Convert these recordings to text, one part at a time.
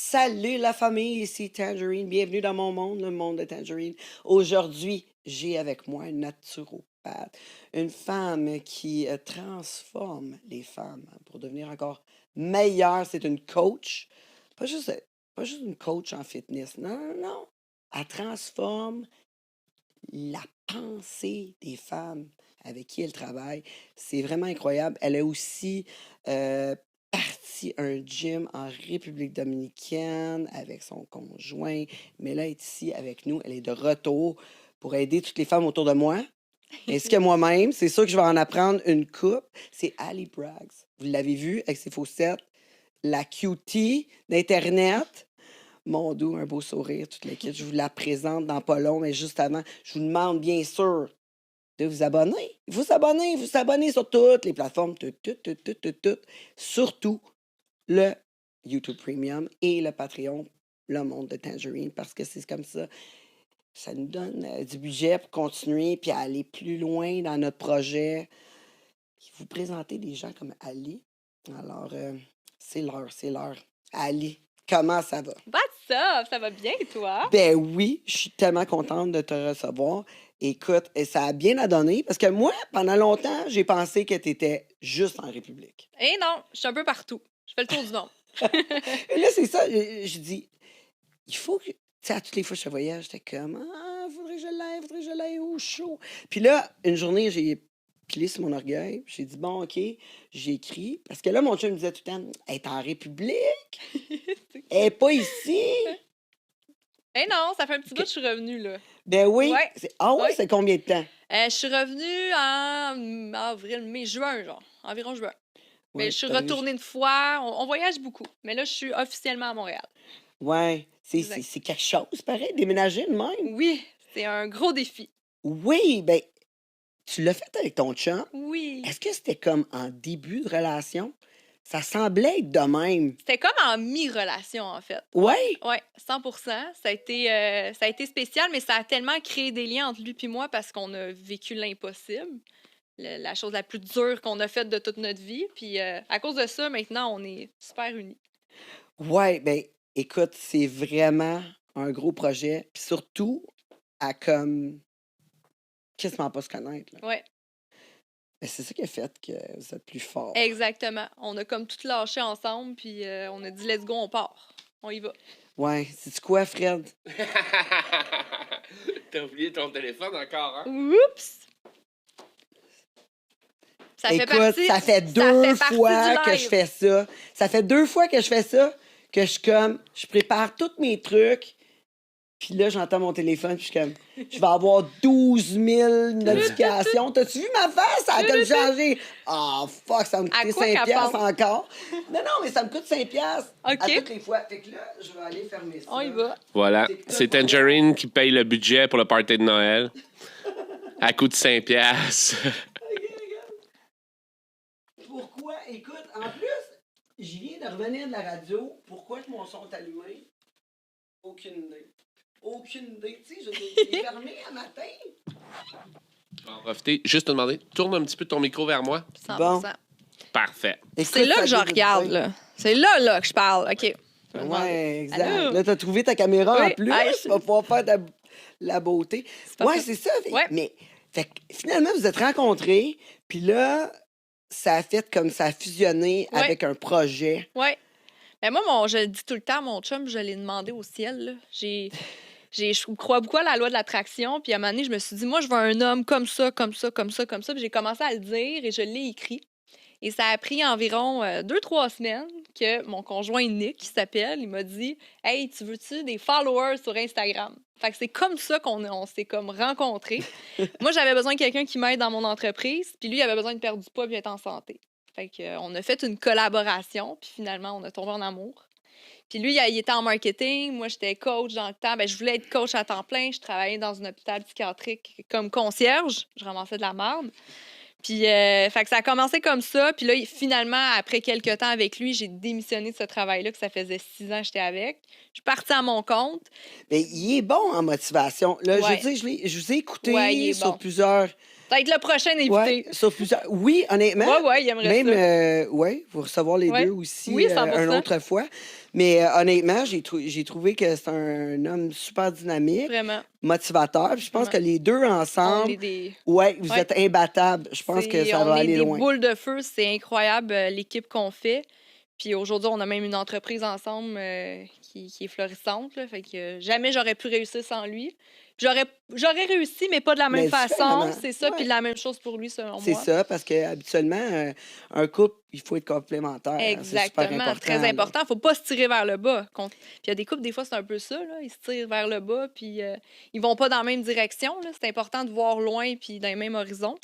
Salut la famille, ici Tangerine. Bienvenue dans mon monde, le monde de Tangerine. Aujourd'hui, j'ai avec moi une naturopathe, une femme qui transforme les femmes pour devenir encore meilleure. C'est une coach, pas juste, pas juste une coach en fitness. Non, non, non. Elle transforme la pensée des femmes avec qui elle travaille. C'est vraiment incroyable. Elle a aussi parti un gym en République dominicaine avec son conjoint. Mais là, elle est ici avec nous. Elle est de retour pour aider toutes les femmes autour de moi, ainsi que moi-même. C'est sûr que je vais en apprendre une coupe. C'est Ali Braggs. Vous l'avez vu avec ses faussettes. La cutie d'Internet. Mon doux, un beau sourire, toute l'équipe. Je vous la présente dans pas long, mais juste avant, je vous demande bien sûr de vous abonner. Vous abonner sur toutes les plateformes, tout. Surtout le YouTube Premium et le Patreon, le monde de Tangerine, parce que c'est comme ça. Ça nous donne du budget pour continuer puis aller plus loin dans notre projet. Puis vous présenter des gens comme Ali. Alors, c'est l'heure. Ali, comment ça va? What's up? Ça va bien, toi? Ben oui, je suis tellement contente de te recevoir. Écoute, et ça a bien à donner parce que moi, pendant longtemps, j'ai pensé que tu étais juste en République. Eh non, je suis un peu partout. Je fais le tour du monde. Et là, c'est ça, je dis, il faut que. Tu sais, à toutes les fois que je voyais, j'étais comme, faudrait que je l'aille au chaud. Puis là, une journée, j'ai pilé sur mon orgueil. J'ai dit, bon, OK, j'ai écrit. Parce que là, mon chum me disait tout le temps, elle est en République. Elle n'est pas ici. Eh non, ça fait un petit bout que je suis revenue, là. Ben oui. Ouais. Ah oui, Ouais. c'est combien de temps? Je suis revenue en avril, mai, juin, genre. Environ juin. Mais Ouais, je suis t'as retournée une fois. On voyage beaucoup. Mais là, je suis officiellement à Montréal. Ouais, Exact. c'est quelque chose, pareil, déménager de même. Oui, c'est un gros défi. Oui, ben, tu l'as fait avec ton chum. Oui. Est-ce que c'était comme en début de relation? Ça semblait être de même. C'était comme en mi-relation, en fait. Ouais? Oui, 100%. Ça a été spécial, mais ça a tellement créé des liens entre lui et moi parce qu'on a vécu l'impossible, la chose la plus dure qu'on a faite de toute notre vie. Puis à cause de ça, maintenant, on est super unis. Ouais, ben, écoute, c'est vraiment un gros projet. Puis surtout, à comme quasiment pas se connaître. Là. Ouais, Ben, c'est ça qui a fait que vous êtes plus fort. exactement. On a comme tout lâché ensemble, puis on a dit let's go, on part. On y va. Ouais, c'est quoi, Fred? T'as oublié ton téléphone encore, hein? Oups! Ça fait Écoute, partie, ça fait ça deux fait partie fois du que live. je fais ça. Ça fait 2 fois que je fais ça, que je suis comme, je prépare tous mes trucs, puis là, j'entends mon téléphone, puis je suis comme, je vais avoir 12 000 notifications. T'as-tu vu ma face? Ça a comme changé. Ah, fuck, ça va me À coûter quoi 5 qu'elle piastres pense? encore. Non, mais ça me coûte 5 piastres à OK. toutes les fois. Fait que là, je vais aller fermer ça. On y va. Voilà, c'est Tangerine qui paye le budget pour le party de Noël. À coût de 5 piastres. Pourquoi? Écoute, en plus, je viens de revenir de la radio. Pourquoi que mon son est allumé? Aucune idée. Aucune idée. Tu sais, il est fermé à matin. Je vais en profiter. Juste te demander, tourne un petit peu ton micro vers moi. 100%. Bon. Parfait. Écoute, C'est là ça que je débute regarde, bien. là. C'est là que je parle. OK. Ouais, exact. Allô? Là, t'as trouvé ta caméra en Oui. plus. Hey, Tu vas pouvoir faire la beauté. C'est parfait. Ouais, c'est ça. Ouais. Mais fait que, finalement, vous êtes rencontrés. Puis là, ça a fait comme ça a fusionné Ouais. avec un projet. Ouais. Mais moi, je le dis tout le temps, mon chum, je l'ai demandé au ciel. Là. Je crois beaucoup à la loi de l'attraction. Puis à un moment donné, je me suis dit, moi, je veux un homme comme ça. Puis j'ai commencé à le dire et je l'ai écrit. Et ça a pris environ 2-3 semaines que mon conjoint Nick, qui s'appelle, il m'a dit « Hey, tu veux-tu des followers sur Instagram? » Fait que c'est comme ça qu'on s'est comme rencontrés. Moi, j'avais besoin de quelqu'un qui m'aide dans mon entreprise, puis lui, il avait besoin de perdre du poids et être en santé. Fait que, on a fait une collaboration, puis finalement, on a tombé en amour. Puis lui, il était en marketing, moi, j'étais coach dans le temps. Ben, je voulais être coach à temps plein. Je travaillais dans un hôpital psychiatrique comme concierge. Je ramassais de la merde. Puis, fait que ça a commencé comme ça. Puis là, finalement, après quelques temps avec lui, j'ai démissionné de ce travail-là, que ça faisait 6 ans que j'étais avec. Je suis partie à mon compte. Mais il est bon en motivation. Là, Ouais. je veux dire, je vous ai écouté Ouais, il est sur bon. plusieurs Ça va être le prochain invité. Ouais, sur plusieurs. Oui, honnêtement. Ouais, il aimerait Même, ça. ouais, vous recevoir les Ouais. deux aussi Oui, une 100%. autre fois. Mais honnêtement, j'ai trouvé que c'est un homme super dynamique, Vraiment. motivateur. Puis je pense Vraiment. que les deux On ensemble, est des... ouais, vous Ouais. êtes imbattables. Je pense que ça on va est aller des loin. boules de feu. C'est incroyable l'équipe qu'on fait. Puis aujourd'hui, on a même une entreprise ensemble qui est florissante. Là, fait que jamais j'aurais pu réussir sans lui. J'aurais réussi, mais pas de la même Mais façon. différemment. C'est ça. Ouais. Puis la même chose pour lui, selon C'est moi. ça, parce que habituellement, un couple, il faut être complémentaire. Hein, c'est super Exactement. important. Très là. important. Faut pas se tirer vers le bas. Puis il y a des couples, des fois, c'est un peu ça. Là. Ils se tirent vers le bas, puis ils vont pas dans la même direction. Là. C'est important de voir loin, puis dans les mêmes horizons.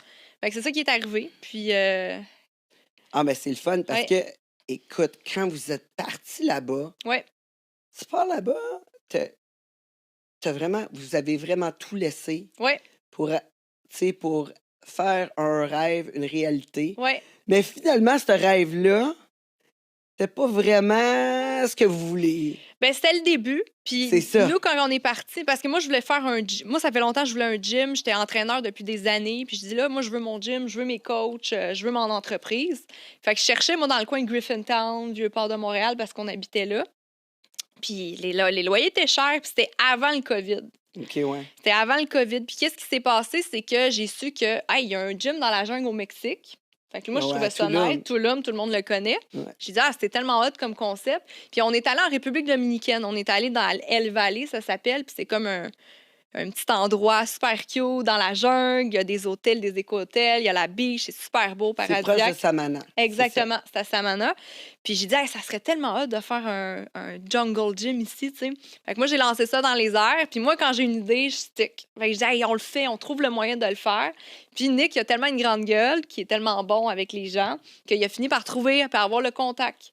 Fait que c'est ça qui est arrivé. Puis... Ah, mais c'est le fun parce Ouais. que, écoute, quand vous êtes parti là-bas, Ouais. tu pars là-bas, vous avez vraiment tout laissé Ouais. pour, tu sais, pour faire un rêve, une réalité. Ouais. Mais finalement, ce rêve-là, c'était pas vraiment ce que vous voulez. Ben c'était le début. Puis C'est ça. nous, quand on est parti, parce que moi, je voulais faire un gym. Moi, ça fait longtemps que je voulais un gym. J'étais entraîneur depuis des années. Puis je dis là, moi, je veux mon gym, je veux mes coachs, je veux mon entreprise. Fait que je cherchais, moi, dans le coin de Griffintown, Vieux-Port de Montréal, parce qu'on habitait là. Puis les loyers étaient chers, puis c'était avant le COVID. OK, ouais. C'était avant le COVID. Puis qu'est-ce qui s'est passé? C'est que j'ai su que, il y a un gym dans la jungle au Mexique. Fait que moi, je Ouais, trouvais ça Tulum. nice. Tulum, tout le monde le connaît. Ouais. J'ai dit, c'était tellement hot comme concept. Puis on est allé en République dominicaine. On est allé dans El Valle, ça s'appelle. Puis c'est comme un petit endroit super cute dans la jungle. Il y a des hôtels, des éco-hôtels. Il y a la beach. C'est super beau, C'est proche de paradisiaque. Samana. Exactement, c'est à Samana. Puis j'ai dit, ça serait tellement hot de faire un jungle gym ici, tu sais. Fait que moi, j'ai lancé ça dans les airs. Puis moi, quand j'ai une idée, je stick. Fait que je dis, on le fait, on trouve le moyen de le faire. Puis Nick, il a tellement une grande gueule, qui est tellement bon avec les gens, qu'il a fini par avoir le contact.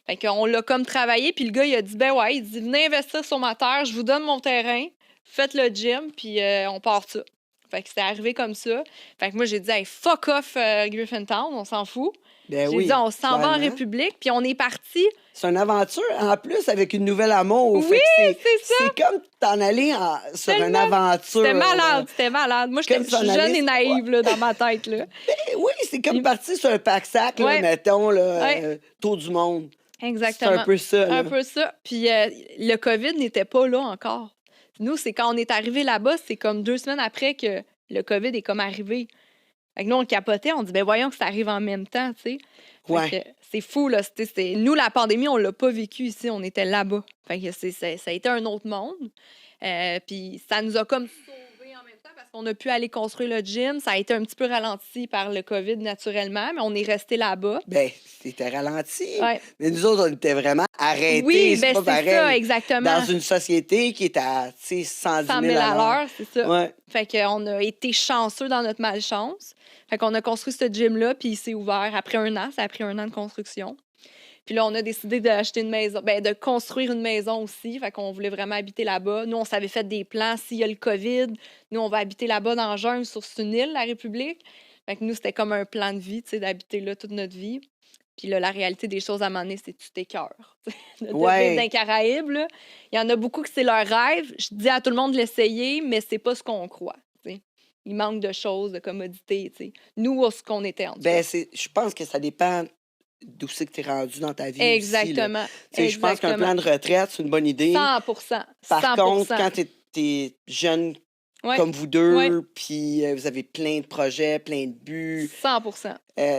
Fait qu'on l'a comme travaillé. Puis le gars, il a dit, il dit, venez investir sur ma terre, je vous donne mon terrain, faites le gym, puis on part ça. Fait que c'est arrivé comme ça. Fait que moi, j'ai dit, fuck off Griffintown, on s'en fout. Ben J'ai oui, dit, on s'en va en clairement. République, puis on est parti. C'est une aventure, en plus, avec une nouvelle amour. Oui, Fait que c'est ça. C'est comme t'en aller sur une Tellement. aventure. C'était malade. Moi, je Comme suis s'en jeune aller, et naïve là, dans ma tête. Là. Ben oui, c'est comme partir sur un pack-sac, là, Ouais. mettons, là, Ouais. tour du monde. Exactement. C'est un peu ça. Là. Un peu ça. Puis le COVID n'était pas là encore. Nous, c'est quand on est arrivé là-bas, c'est comme 2 semaines après que le COVID est comme arrivé. Fait que nous, on capotait, on dit, voyons que ça arrive en même temps, tu sais. Ouais. Fait que c'est fou, là. Nous, la pandémie, on l'a pas vécu ici, on était là-bas. Fait que ça a été un autre monde. Puis ça nous a comme sauvés en même temps parce qu'on a pu aller construire le gym. Ça a été un petit peu ralenti par le COVID naturellement, mais on est resté là-bas. Ben, c'était ralenti. Ouais. Mais nous autres, on était vraiment arrêtés. Oui, c'est pas c'est pareil. ça, exactement. Dans une société qui est à 110 000 100 000 à l'heure, c'est ça. Ouais. Fait qu'on a été chanceux dans notre malchance. Fait qu'on a construit ce gym-là, puis il s'est ouvert après 1 an. Ça a pris 1 an de construction. Puis là, on a décidé d'acheter une maison, de construire une maison aussi. Fait qu'on voulait vraiment habiter là-bas. Nous, on s'avait fait des plans. S'il y a le COVID, nous, on va habiter là-bas dans la jungle, sur une île, la République. Fait que nous, c'était comme un plan de vie, tu sais, d'habiter là toute notre vie. Puis là, la réalité des choses à un moment donné, c'est que tu t'écœures. De vivre dans les Caraïbes, là. Il y en a beaucoup que c'est leur rêve. Je dis à tout le monde de l'essayer, mais c'est pas ce qu'on croit. T'sais. Il manque de choses, de commodités. T'sais. Nous, ce qu'on était en tout cas. Je pense que ça dépend d'où c'est que tu es rendu dans ta vie. Exactement. Aussi, je pense qu'un plan de retraite, c'est une bonne idée. 100%. Par contre, quand tu es jeune comme vous deux, puis vous avez plein de projets, plein de buts. 100%.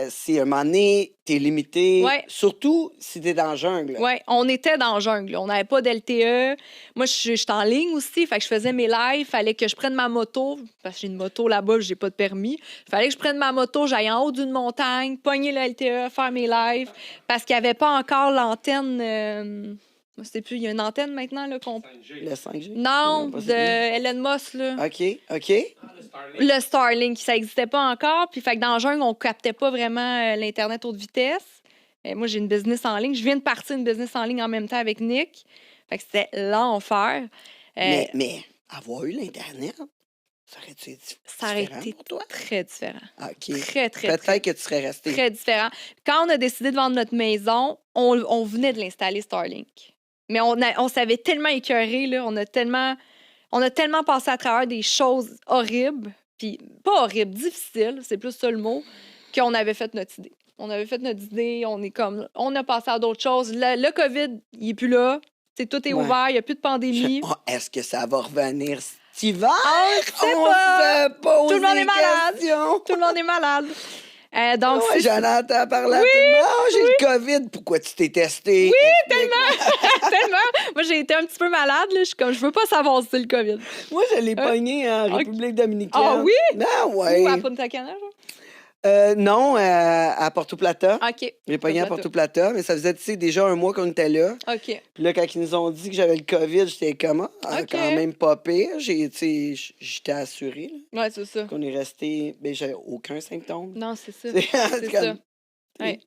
C'est un moment donné, t'es limité. Ouais. Surtout si t'es dans la jungle. Oui, on était dans la jungle. On n'avait pas d'LTE. Moi, je suis en ligne aussi. Fait que je faisais mes lives. Il fallait que je prenne ma moto. Parce que j'ai une moto là-bas, j'ai pas de permis. Il fallait que je prenne ma moto, j'aille en haut d'une montagne, pogner le LTE, faire mes lives. Parce qu'il n'y avait pas encore l'antenne. Je sais plus, il y a une antenne maintenant là, qu'on. Le 5G? Non, de Elon Musk. Là. OK. Le Starlink, ça n'existait pas encore. Puis, fait que dans le jungle, on captait pas vraiment l'Internet haute vitesse. Moi, j'ai une business en ligne. Je viens de partir une business en ligne en même temps avec Nick. Fait que c'était l'enfer. Mais avoir eu l'Internet, ça aurait été ça aurait été pour toi? Très différent. OK. Très Peut-être que tu serais resté. Très différent. Quand on a décidé de vendre notre maison, on venait de l'installer Starlink. Mais on s'avait tellement écœuré, là, on a tellement passé à travers des choses horribles. puis pas horrible, difficile, c'est plus ça le mot, qu'on avait fait notre idée. On avait fait notre idée, on a passé à d'autres choses. Le COVID, il est plus là. Tout est Ouais. ouvert, il n'y a plus de pandémie. Est-ce que ça va revenir cet hiver? On le sait On pas. se pose Tout le monde des est malade. questions. Tout le monde est malade. Donc, Ouais, j'en entends parler à tout le monde. Oh, j'ai le COVID. Pourquoi tu t'es testé? Oui, tellement. Moi, j'ai été un petit peu malade. Là. Je suis comme, je veux pas savoir si c'est le COVID. Moi, je l'ai pogné en ok. République dominicaine. Ah oui? Non, ouais. Ou à Punta Cana, genre? Non, à Porto Plata. OK. J'ai pogné à Porto Plata, mais ça faisait, tu sais, déjà un mois qu'on était là. OK. Puis là, quand ils nous ont dit que j'avais le COVID, j'étais comment? Ok. Quand même pas pire. J'étais assurée là, Ouais, c'est ça. qu'on est resté. Ben, j'avais aucun symptôme. Non, c'est ça. C'est C'est comme, ça. Ouais.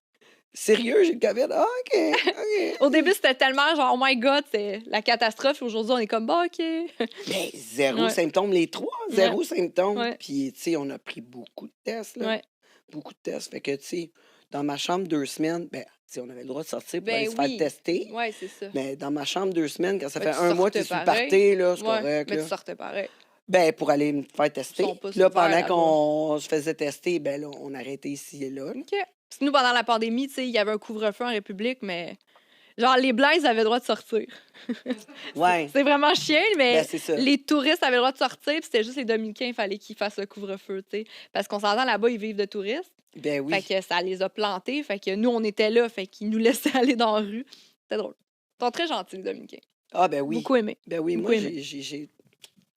Sérieux, j'ai le COVID? Ah, OK, OK. Au début, c'était tellement genre, oh my God, c'est la catastrophe. Aujourd'hui, on est comme, bah, OK. Ben, zéro Ouais. symptôme, les trois, zéro symptôme. Ouais. Puis, tu sais, on a pris beaucoup de tests, là. Ouais. Beaucoup de tests. Fait que, tu sais, dans ma chambre 2 semaines, ben, tu sais, on avait le droit de sortir pour Ben aller se oui. faire tester. Ouais, c'est ça. Mais dans ma chambre 2 semaines, quand ça Ben, fait tu un mois que sortais tu es sur le pareil. party, là, c'est Ouais, correct. mais là. tu sortais pareil. Ben, pour aller me faire tester. Ils sont pas Puis là, super pendant là-bas. qu'on se faisait tester, ben là, on arrêtait ici et là. OK. Parce que nous, pendant la pandémie, tu sais, il y avait un couvre-feu en République, mais genre, les Blancs, ils avaient le droit de sortir. Ouais. C'est vraiment chien, mais Ben, c'est ça. les touristes avaient le droit de sortir, puis c'était juste les Dominicains, il fallait qu'ils fassent le couvre-feu, tu sais. Parce qu'on s'entend là-bas, ils vivent de touristes. Ben oui. Fait que ça les a plantés. Fait que nous, on était là. Fait qu'ils nous laissaient aller dans la rue. C'était drôle. Ils sont très gentils, les Dominicains. Ah, ben oui. Beaucoup aimés. Ben oui, Beaucoup moi, aimé.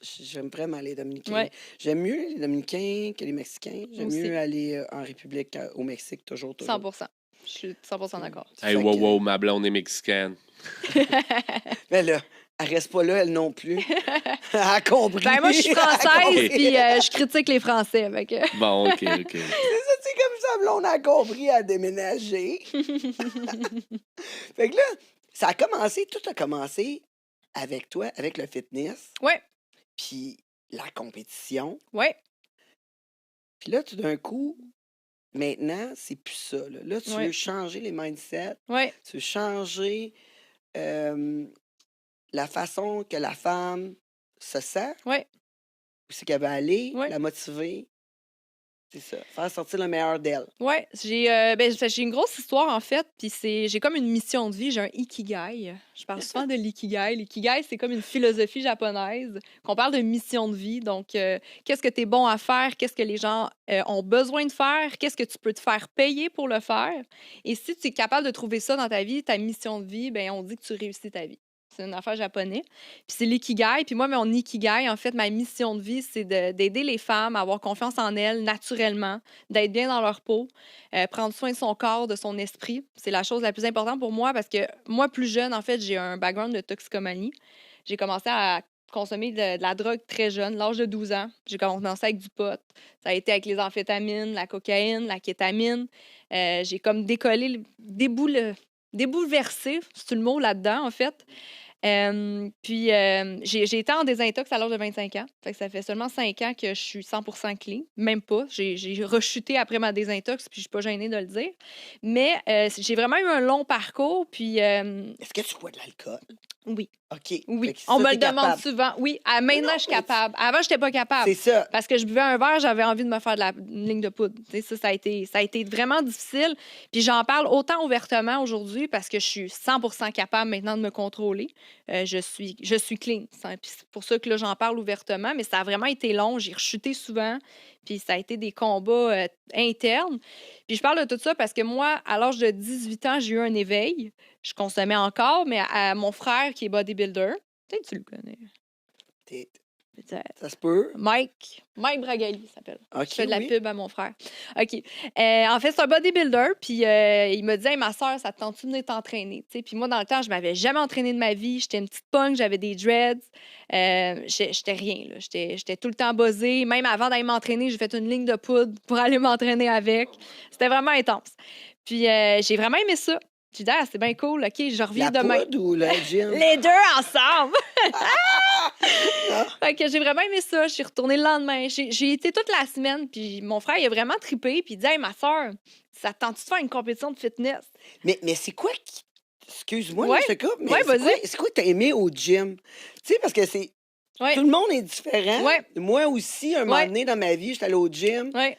j'aime vraiment les Dominicains. Ouais. J'aime mieux les Dominicains que les Mexicains. J'aime Aussi. mieux aller en République qu'au Mexique, toujours. 100 Je suis 100 d'accord. Hey, Fait wow, que- wow, ma blonde est mexicaine. Ben là, elle reste pas là, elle non plus. Elle a compris. Ben, moi, je suis Elle a française, compris. puis je critique les Français. Fait que... Bon, OK, OK. C'est comme ça, là, on a compris à déménager. Fait que là, ça a commencé, tout a commencé avec toi, avec le fitness, Ouais, puis la compétition. ouais, Puis là, tout d'un coup, maintenant, c'est plus ça. Là, tu Ouais. veux changer les mindsets, ouais, tu veux changer la façon que la femme se sent, ouais. où c'est qu'elle va aller, Ouais. la motiver. C'est ça, faire sortir le meilleur d'elle. Ouais, j'ai une grosse histoire en fait, puis j'ai comme une mission de vie, j'ai un ikigai. Je parle souvent de l'ikigai. L'ikigai, c'est comme une philosophie japonaise qu'on parle de mission de vie. Donc, qu'est-ce que tu es bon à faire, qu'est-ce que les gens ont besoin de faire, qu'est-ce que tu peux te faire payer pour le faire. Et si tu es capable de trouver ça dans ta vie, ta mission de vie, ben on dit que tu réussis ta vie. C'est une affaire japonaise. Puis c'est l'ikigai. Puis moi, mon ikigai, en fait, ma mission de vie, c'est d'aider les femmes à avoir confiance en elles naturellement, d'être bien dans leur peau, prendre soin de son corps, de son esprit. C'est la chose la plus importante pour moi parce que moi, plus jeune, en fait, j'ai un background de toxicomanie. J'ai commencé à consommer de la drogue très jeune, l'âge de 12 ans. J'ai commencé avec du pot. Ça a été avec les amphétamines, la cocaïne, la kétamine. J'ai comme débouleversé, c'est le mot là-dedans, en fait. Puis, j'ai été en désintox à l'âge de 25 ans. Fait que ça fait seulement 5 ans que je suis 100% clean. Même pas. J'ai rechuté après ma désintox, puis je suis pas gênée de le dire. Mais j'ai vraiment eu un long parcours, puis Est-ce que tu bois de l'alcool? oui. OK. Oui. Fait que On ça, me t'es le demande capable. souvent. Oui, maintenant, non, je suis mais capable. Avant, j'étais pas capable. C'est ça. Parce que je buvais un verre, j'avais envie de me faire une ligne de poudre. Tu sais, ça a été vraiment difficile. Puis j'en parle autant ouvertement aujourd'hui parce que je suis 100% capable maintenant de me contrôler. Je suis clean. Puis c'est pour ça que là, j'en parle ouvertement. Mais ça a vraiment été long. J'ai rechuté souvent. Puis ça a été des combats internes. Puis je parle de tout ça parce que moi, à l'âge de 18 ans, j'ai eu un éveil. Je consommais encore, mais à mon frère qui est bodybuilder. Peut-être que tu le connais. T'es- Peut-être. Ça se peut. Mike Bragali s'appelle. OK, Je fais de la oui. pub à mon frère. OK. En fait, c'est un bodybuilder. Puis il m'a dit, hey, ma soeur, ça te tente-tu de venir t'entraîner? Tu sais, puis moi, dans le temps, je m'avais jamais entraînée de ma vie. J'étais une petite punk, j'avais des dreads. J'étais rien. Là. J'étais tout le temps buzzée. Même avant d'aller m'entraîner, j'ai fait une ligne de poudre pour aller m'entraîner avec. C'était vraiment intense. Puis j'ai vraiment aimé ça. J'ai dit, ah, c'est bien cool. OK, je reviens La demain. poudre ou le gym? Les deux ensemble! Fait que j'ai vraiment aimé ça. Je suis retournée le lendemain. J'ai été toute la semaine. Puis mon frère, il a vraiment trippé. Puis il dit, hey, ma soeur, ça te tente-tu de faire une compétition de fitness? Mais c'est quoi qui... Excuse-moi, Ouais. là, je te coupe, mais Ouais, c'est vas-y. quoi que t'as aimé au gym? Tu sais, parce que c'est... Ouais. Tout le monde est différent. Ouais. Moi aussi, un moment Ouais. donné dans ma vie, j'étais allée au gym. Ouais.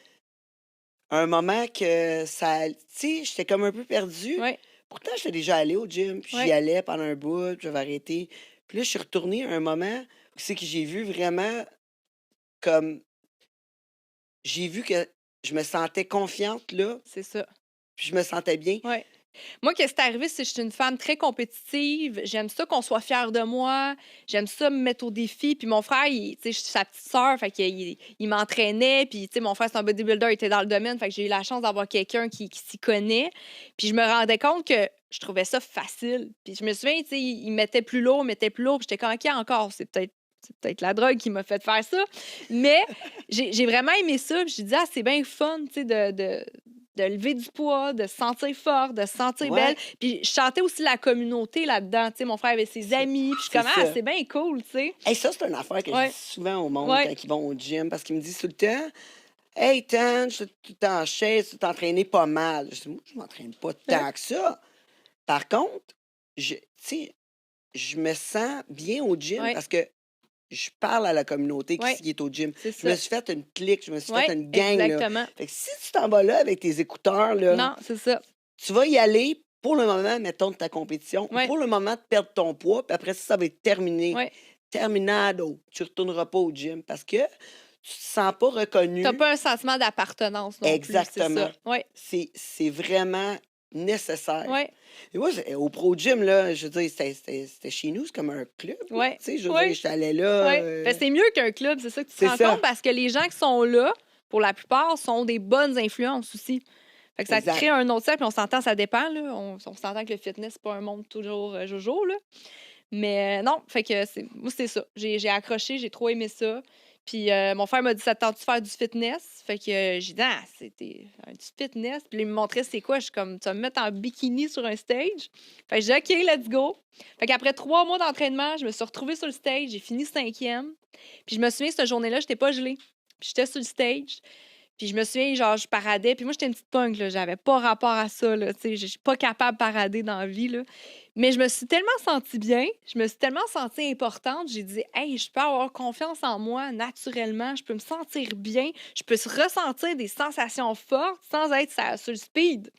Un moment que ça... Tu sais, j'étais comme un peu perdue. Ouais. Pourtant, j'étais déjà allée au gym, puis j'y Ouais. allais pendant un bout, puis j'avais arrêté. Puis là, je suis retournée à un moment où c'est que j'ai vu vraiment comme... J'ai vu que je me sentais confiante là, C'est ça. puis je me sentais bien. Ouais. Moi, qu'est-ce qui est arrivé, c'est que je suis une femme très compétitive. J'aime ça qu'on soit fier de moi. J'aime ça me mettre au défi. Puis mon frère, tu sais, je suis sa petite sœur, fait qu'il il m'entraînait. Puis, tu sais, mon frère, c'est un bodybuilder, il était dans le domaine. Fait que j'ai eu la chance d'avoir quelqu'un qui s'y connaît. Puis je me rendais compte que je trouvais ça facile. Puis je me souviens, tu sais, il mettait plus lourd, Puis j'étais comme, OK, encore, c'est peut-être la drogue qui m'a fait faire ça. Mais j'ai vraiment aimé ça. Puis je disais, ah, c'est bien fun, tu sais, de lever du poids, de se sentir forte, de se sentir Ouais. belle. Puis je chantais aussi la communauté là-dedans. Tu sais, mon frère avait ses amis. Puis je suis C'est comme, ah, ça. c'est bien cool, tu sais. Hey, ça, c'est une affaire que je Ouais. dis souvent au monde Ouais. quand ils vont au gym, parce qu'ils me disent tout le temps, hey, Tan, je suis tout le temps en chaise, tu t'entraînes pas mal. Je dis, moi, je m'entraîne pas tant que ça. Par contre, tu sais, je me sens bien au gym Ouais. parce que je parle à la communauté Ouais. qui est au gym. C'est Je me ça. suis fait une clique, je me suis Ouais, fait une gang. Là. exactement. Fait que si tu t'en vas là avec tes écouteurs, là, Non, c'est ça. tu vas y aller pour le moment, mettons, de ta compétition, ou Ouais. pour le moment de perdre ton poids, puis après ça va être terminé. Ouais. Terminado. Tu ne retourneras pas au gym parce que tu te sens pas reconnu. T'as pas un sentiment d'appartenance non Exactement. plus, c'est ça. Ouais. C'est vraiment nécessaire. Ouais. Et moi, au Pro Gym, là, je veux dire, c'était chez nous, c'est comme un club. là. Ouais. Tu sais, je veux Ouais. dire, j'allais là. Ouais. Fait que c'est mieux qu'un club, c'est ça que tu te c'est rends ça. compte parce que les gens qui sont là, pour la plupart, sont des bonnes influences aussi. Fait que ça te Exact. crée un autre cercle, puis on s'entend, ça dépend. Là. On s'entend que le fitness, c'est pas un monde toujours jojo. Là. Mais non, fait que moi, c'est ça. J'ai accroché, j'ai trop aimé ça. Puis mon frère m'a dit, ça te tente de faire du fitness? Fait que j'ai dit, ah, c'était du fitness. Puis là, il me montrait c'est quoi. Je suis comme, tu vas me mettre en bikini sur un stage? Fait que j'ai dit, OK, let's go. Fait qu'après 3 mois d'entraînement, je me suis retrouvée sur le stage. J'ai fini 5e. Puis je me souviens, cette journée-là, j'étais pas gelée. Puis j'étais sur le stage. Puis je me souviens, genre, je paradais. Puis moi, j'étais une petite punk, là. J'avais pas rapport à ça, là. Tu sais, je suis pas capable de parader dans la vie, là. Mais je me suis tellement sentie bien. Je me suis tellement sentie importante. J'ai dit, hey, je peux avoir confiance en moi naturellement. Je peux me sentir bien. Je peux ressentir des sensations fortes sans être sur le speed.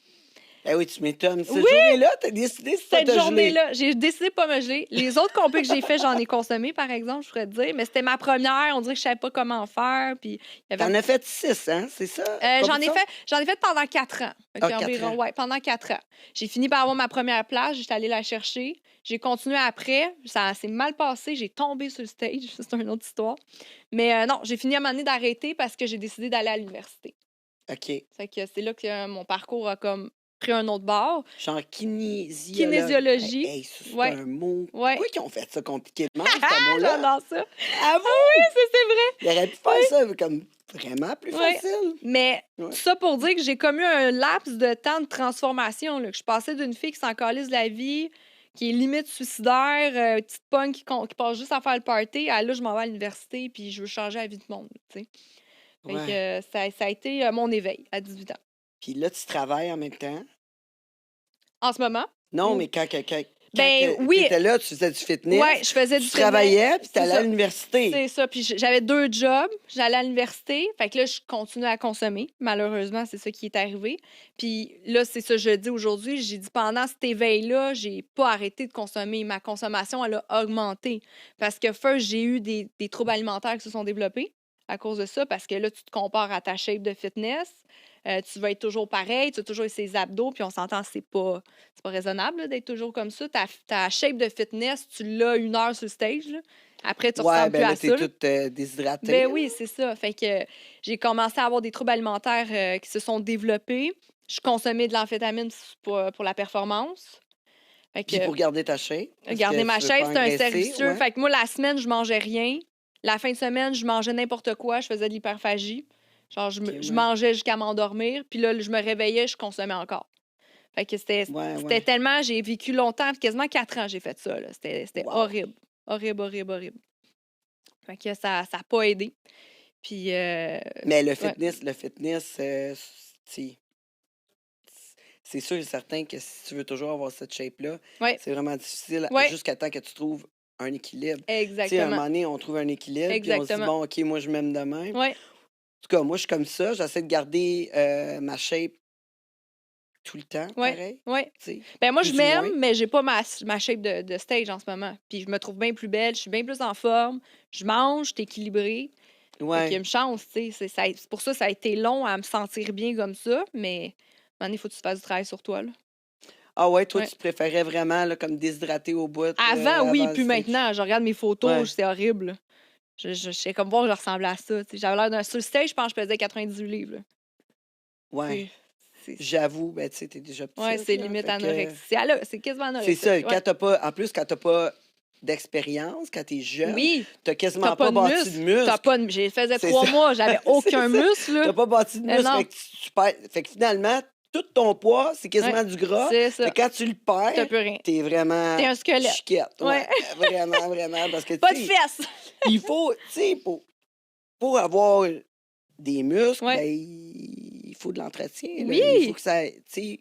Eh oui, tu m'étonnes. Cette Oui! journée-là, tu as décidé de pas Cette te geler. journée-là, j'ai décidé de pas me geler. Les autres compés que j'ai fait, j'en ai consommé, par exemple, je pourrais te dire. Mais c'était ma première. On dirait que je savais pas comment faire. Puis il y avait T'en as fait 6, hein? C'est ça? J'en ai fait pendant 4 ans. Fait que 4 ans. Ouais, pendant 4 ans. J'ai fini par avoir ma première place. J'étais allée la chercher. J'ai continué après. Ça s'est mal passé. J'ai tombé sur le stage. C'est une autre histoire. Mais non, j'ai fini à un moment donné d'arrêter parce que j'ai décidé d'aller à l'université. OK. Fait que c'est là que mon parcours a comme pris un autre bord. Genre Kinésiologie. Hey, ça, c'est Ouais. un mot. Ouais. Pourquoi ils ont fait ça compliquément, ce mot-là? J'adore ça. Avoue! Oui, c'est vrai. Ils auraient pu faire ça comme vraiment plus Ouais. facile. Mais Ouais. ça pour dire que j'ai comme eu un laps de temps de transformation. Là, que je passais d'une fille qui s'en calisse de la vie, qui est limite suicidaire, petite punk qui passe juste à faire le party, à là, je m'en vais à l'université puis je veux changer la vie du monde. Tu sais. Fait Ouais. que ça a été mon éveil à 18 ans. Puis là, tu travailles en même temps. En ce moment? Non, Mm. mais quand Ben, oui. tu étais là, tu faisais du fitness. Ouais, je faisais du Tu fitness. travaillais, puis tu C'est allais à ça. l'université. C'est ça. Puis j'avais 2 jobs. J'allais à l'université. Fait que là, je continuais à consommer. Malheureusement, c'est ça qui est arrivé. Puis là, c'est ça que je dis aujourd'hui. J'ai dit pendant cet éveil-là, j'ai pas arrêté de consommer. Ma consommation, elle a augmenté. Parce que first, j'ai eu des troubles alimentaires qui se sont développés à cause de ça. Parce que là, tu te compares à ta shape de fitness. Tu vas être toujours pareil, tu as toujours ces abdos, puis on s'entend, c'est pas raisonnable là, d'être toujours comme ça. Ta shape de fitness, tu l'as 1 heure sur le stage. Là. Après, tu ressembles ben plus là, à t'es ça. là. toute déshydratée. Ben là. oui, c'est ça. Fait que j'ai commencé à avoir des troubles alimentaires qui se sont développés. Je consommais de l'amphétamine pour la performance. Fait Puis que pour garder ta shape. parce garder que ma tu veux shape, pas c'était un engraisser, servicieux. ouais. Fait que moi, la semaine, je mangeais rien. La fin de semaine, je mangeais n'importe quoi. Je faisais de l'hyperphagie. Genre, je Ok, ouais. mangeais jusqu'à m'endormir. Puis là, je me réveillais, je consommais encore. Fait que c'était Ouais. tellement... J'ai vécu longtemps, quasiment 4 ans, j'ai fait ça. Là. C'était Wow. horrible. Horrible. Fait que ça n'a pas aidé. Puis... Mais le ouais. fitness, c'est sûr et certain que si tu veux toujours avoir cette shape-là, Ouais. c'est vraiment difficile Ouais. jusqu'à temps que tu trouves un équilibre. Tu sais, à un moment Exactement. donné, on trouve un équilibre, puis on se dit, Exactement. bon, OK, moi, je m'aime de même. En Ouais. tout cas, moi, je suis comme ça. J'essaie de garder ma shape tout le temps, Ouais. pareil. Ouais. Tu sais, Ben moi, je plus ou moins. m'aime, mais j'ai pas ma shape de stage en ce moment. Puis je me trouve bien plus belle, je suis bien plus en forme, je mange, je suis équilibrée. Fait qu'il y a Ouais. une chance, tu sais. C'est pour ça que ça a été long à me sentir bien comme ça, mais maintenant, il faut que tu fasses du travail sur toi, là. Ah ouais, toi, Ouais. tu préférais vraiment là, comme déshydrater au bout Avant, oui, avant le puis stage. maintenant, je regarde mes photos, Ouais. c'est horrible, là. Je sais comme voir, je ressemblais à ça, tu sais. J'avais l'air d'un... Sur le stage, je pense que je pesais 98 livres, là. Ouais. C'est... J'avoue, ben, tu sais, t'es déjà Ouais, petite, c'est là. limite Fait que anorexie. C'est quasiment c'est ça. anorexique, ouais. Quand t'as pas, en plus, quand t'as pas d'expérience, quand t'es jeune, Oui, t'as t'as quasiment pas pas de bâti de muscle. T'as muscle. pas de... J'ai faisais C'est 3 ça. mois, j'avais C'est aucun ça. muscle, là. T'as pas bâti de Mais muscle. non. Fait que, fait que finalement, tout ton poids, c'est quasiment Ouais, du gras. c'est Fait ça. que quand tu le T'as perds, plus rien. t'es vraiment T'es un squelette. chiquette. Ouais. Ouais, vraiment, vraiment. Parce que, Pas de tu sais, fesses. il faut, tu sais, pour avoir des muscles, Ouais. ben, il faut de l'entretien. Là. Oui. Il faut que ça, tu sais,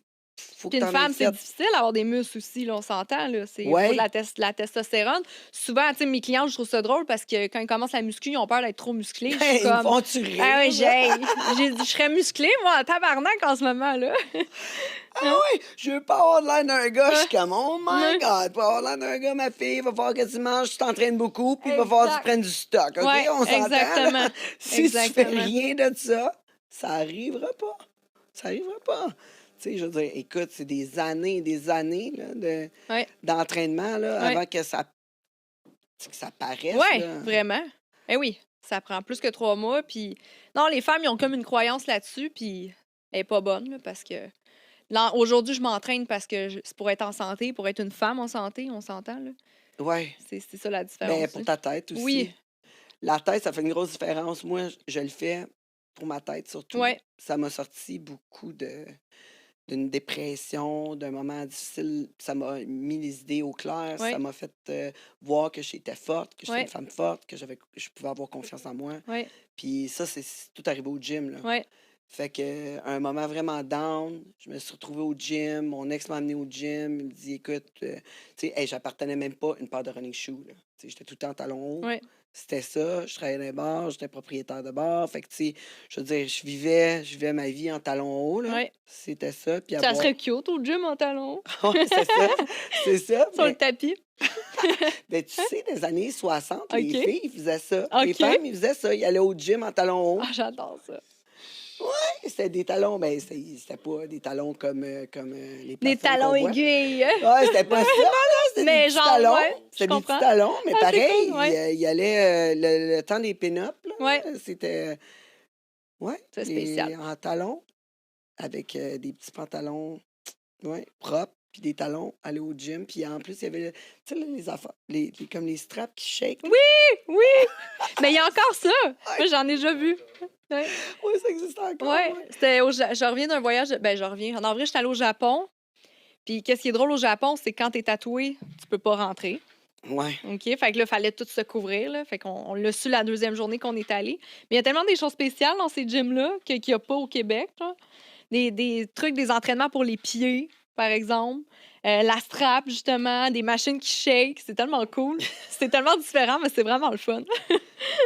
faut que Puis une t'en aies femme, c'est fait. difficile d'avoir des muscles aussi, là, on s'entend, là. Il faut de Ouais. la testostérone. Souvent, tu sais, mes clients, je trouve ça drôle parce que quand ils commencent à muscler, ils ont peur d'être trop musclés. Je suis Ils me comme... font-tu Ah ouais, rire? j'ai dit, je serais musclée, moi, en tabarnak en ce moment, là. Ah ouais, je veux pas avoir de l'air d'un gars. Je suis comme, oh my Ouais. God, pour avoir l'air d'un gars, ma fille, il va falloir que tu manges, tu t'entraînes beaucoup, puis il va falloir que tu Exact. prennes du stock, OK? Ouais, On s'entend, exactement. là? Si tu Exactement. fais rien de ça arrivera pas. Ça arrivera pas. Tu sais, je veux dire, écoute, c'est des années là, Ouais. d'entraînement là, Ouais. avant que ça paraisse. Ouais, Là. vraiment. Eh oui, ça prend plus que 3 mois. Puis non, les femmes, ils ont comme une croyance là-dessus, puis elle est pas bonne, là, parce que aujourd'hui, je m'entraîne parce que c'est pour être en santé, pour être une femme en santé, on s'entend, là. Ouais. C'est ça la différence. Ben, pour ta tête aussi. Oui. La tête, ça fait une grosse différence. Moi, je le fais pour ma tête surtout. Ouais. Ça m'a sorti beaucoup d'une dépression, d'un moment difficile. Ça m'a mis les idées au clair. Ouais. Ça m'a fait voir que j'étais forte, que j'étais Ouais. une femme forte, que je pouvais avoir confiance en moi. Ouais. Puis ça, c'est tout arrivé au gym. Là. Ouais. Fait que un moment vraiment down, je me suis retrouvée au gym. Mon ex m'a amené au gym. Il me dit, écoute, tu sais, hey, j'appartenais même pas à une paire de running shoes. Là. Tu sais, j'étais tout le temps en talons hauts. Ouais. C'était ça. Je travaillais dans les bars, j'étais propriétaire de bar. Fait que, tu sais, je veux dire, je vivais ma vie en talons hauts. Là. Ouais. C'était ça. Puis Ça serait cute au gym en talons. Ouais, c'est ça. C'est ça. Sur le Mais, tapis. ben, tu sais, des années 60, OK. les filles, ils faisaient ça. Les OK. femmes, ils faisaient ça. Ils allaient au gym en talons hauts. Ah, j'adore ça. C'était des talons, ben, c'était pas des talons comme les Des plateformes talons qu'on voit. aiguilles. Ouais, c'était pas ça, là. C'était Mais des petits genre, talons. ouais, je C'était des petits comprends. talons, mais Ah, c'est pareil, cool, ouais. il allait le temps des pin-up, là. Ouais. C'était, ouais, C'est spécial. en talons, avec des petits pantalons, ouais, propres, puis des talons, aller au gym. Puis en plus, il y avait, tu sais, là, les affaires, comme les straps qui shake. Oui! Mais il y a encore ça. Moi, j'en ai déjà vu. Ouais. Oui, ça existe encore. Ouais. Ouais. C'était je reviens d'un voyage. Ben, je reviens. En avril, j'étais allée au Japon. Puis, qu'est-ce qui est drôle au Japon, c'est que quand t'es tatoué, tu peux pas rentrer. Ouais. OK? Fait que là, il fallait tout se couvrir. Là. Fait qu'on l'a su la deuxième journée qu'on est allé. Mais il y a tellement des choses spéciales dans ces gyms-là qu'il n'y a pas au Québec. Là. Des trucs, des entraînements pour les pieds, par exemple. La strap, justement, des machines qui shake. C'est tellement cool. C'est tellement différent, mais c'est vraiment le fun.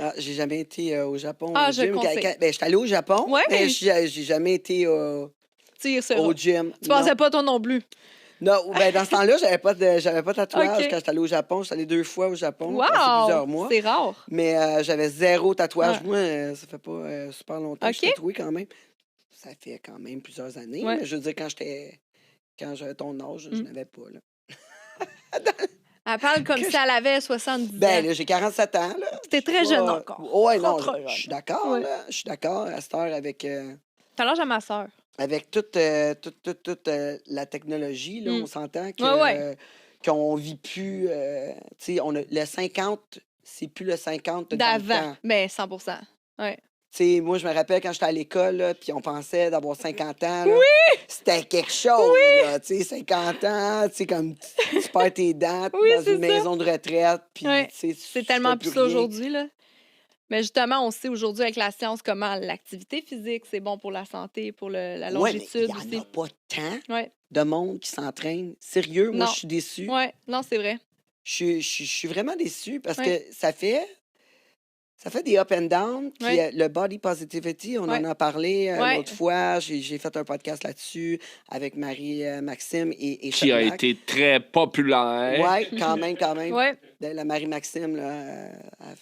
Ah, j'ai jamais été au Japon Ah, au je gym. conseille. Ben, j'étais allée au Japon, Ouais. mais j'ai jamais été Tu sais, au gym. Tu Non. pensais pas, toi non plus. Non, ben, dans ce temps-là, j'avais pas de tatouage OK. quand j'étais allée au Japon. J'étais allée 2 fois au Japon, passé plusieurs Wow! mois. C'est rare. Mais j'avais 0 tatouage. Ah. Moi, ça fait pas super longtemps que je suis OK. tatouée quand même. Ça fait quand même plusieurs années. Ouais. Mais je veux dire, quand j'avais ton âge, je n'avais pas. Là. Elle parle comme si elle avait 70 Ben, ans. là, j'ai 47 ans. Là. T'es très Je suis jeune pas- encore. Ouais, Trop, non, trop je jeune. suis d'accord. Ouais. Là. Je suis d'accord à cette heure avec T'as l'âge à ma sœur. toute la technologie. Là, on s'entend que, Ouais. qu'on vit plus. Tu sais, le 50, c'est plus le 50 dans le D'avant. temps. Mais 100%. Ouais. Tu sais, moi, je me rappelle quand j'étais à l'école, là, puis on pensait d'avoir 50 ans. Là, c'était quelque chose, là, tu sais, 50 ans, tu sais, comme tu perds tes dents Oui, dans c'est une ça. maison de retraite, puis Ouais. tu sais, C'est tu tellement fais plus plus ça rien. aujourd'hui, là. Mais justement, on sait aujourd'hui avec la science comment l'activité physique, c'est bon pour la santé, pour la Ouais, mais il longitude n'y en aussi. a pas tant Ouais. de monde qui s'entraîne. Sérieux, moi, Non. je suis déçue. Ouais. Non, c'est vrai. je suis vraiment déçue parce Ouais. que ça fait des up and down. Puis Ouais. le body positivity, on en Ouais. a parlé Ouais. l'autre fois. J'ai fait un podcast là-dessus avec Marie-Maxime et Qui a Ferdinand. été très populaire. Ouais, quand même. Ouais. La Marie-Maxime, là,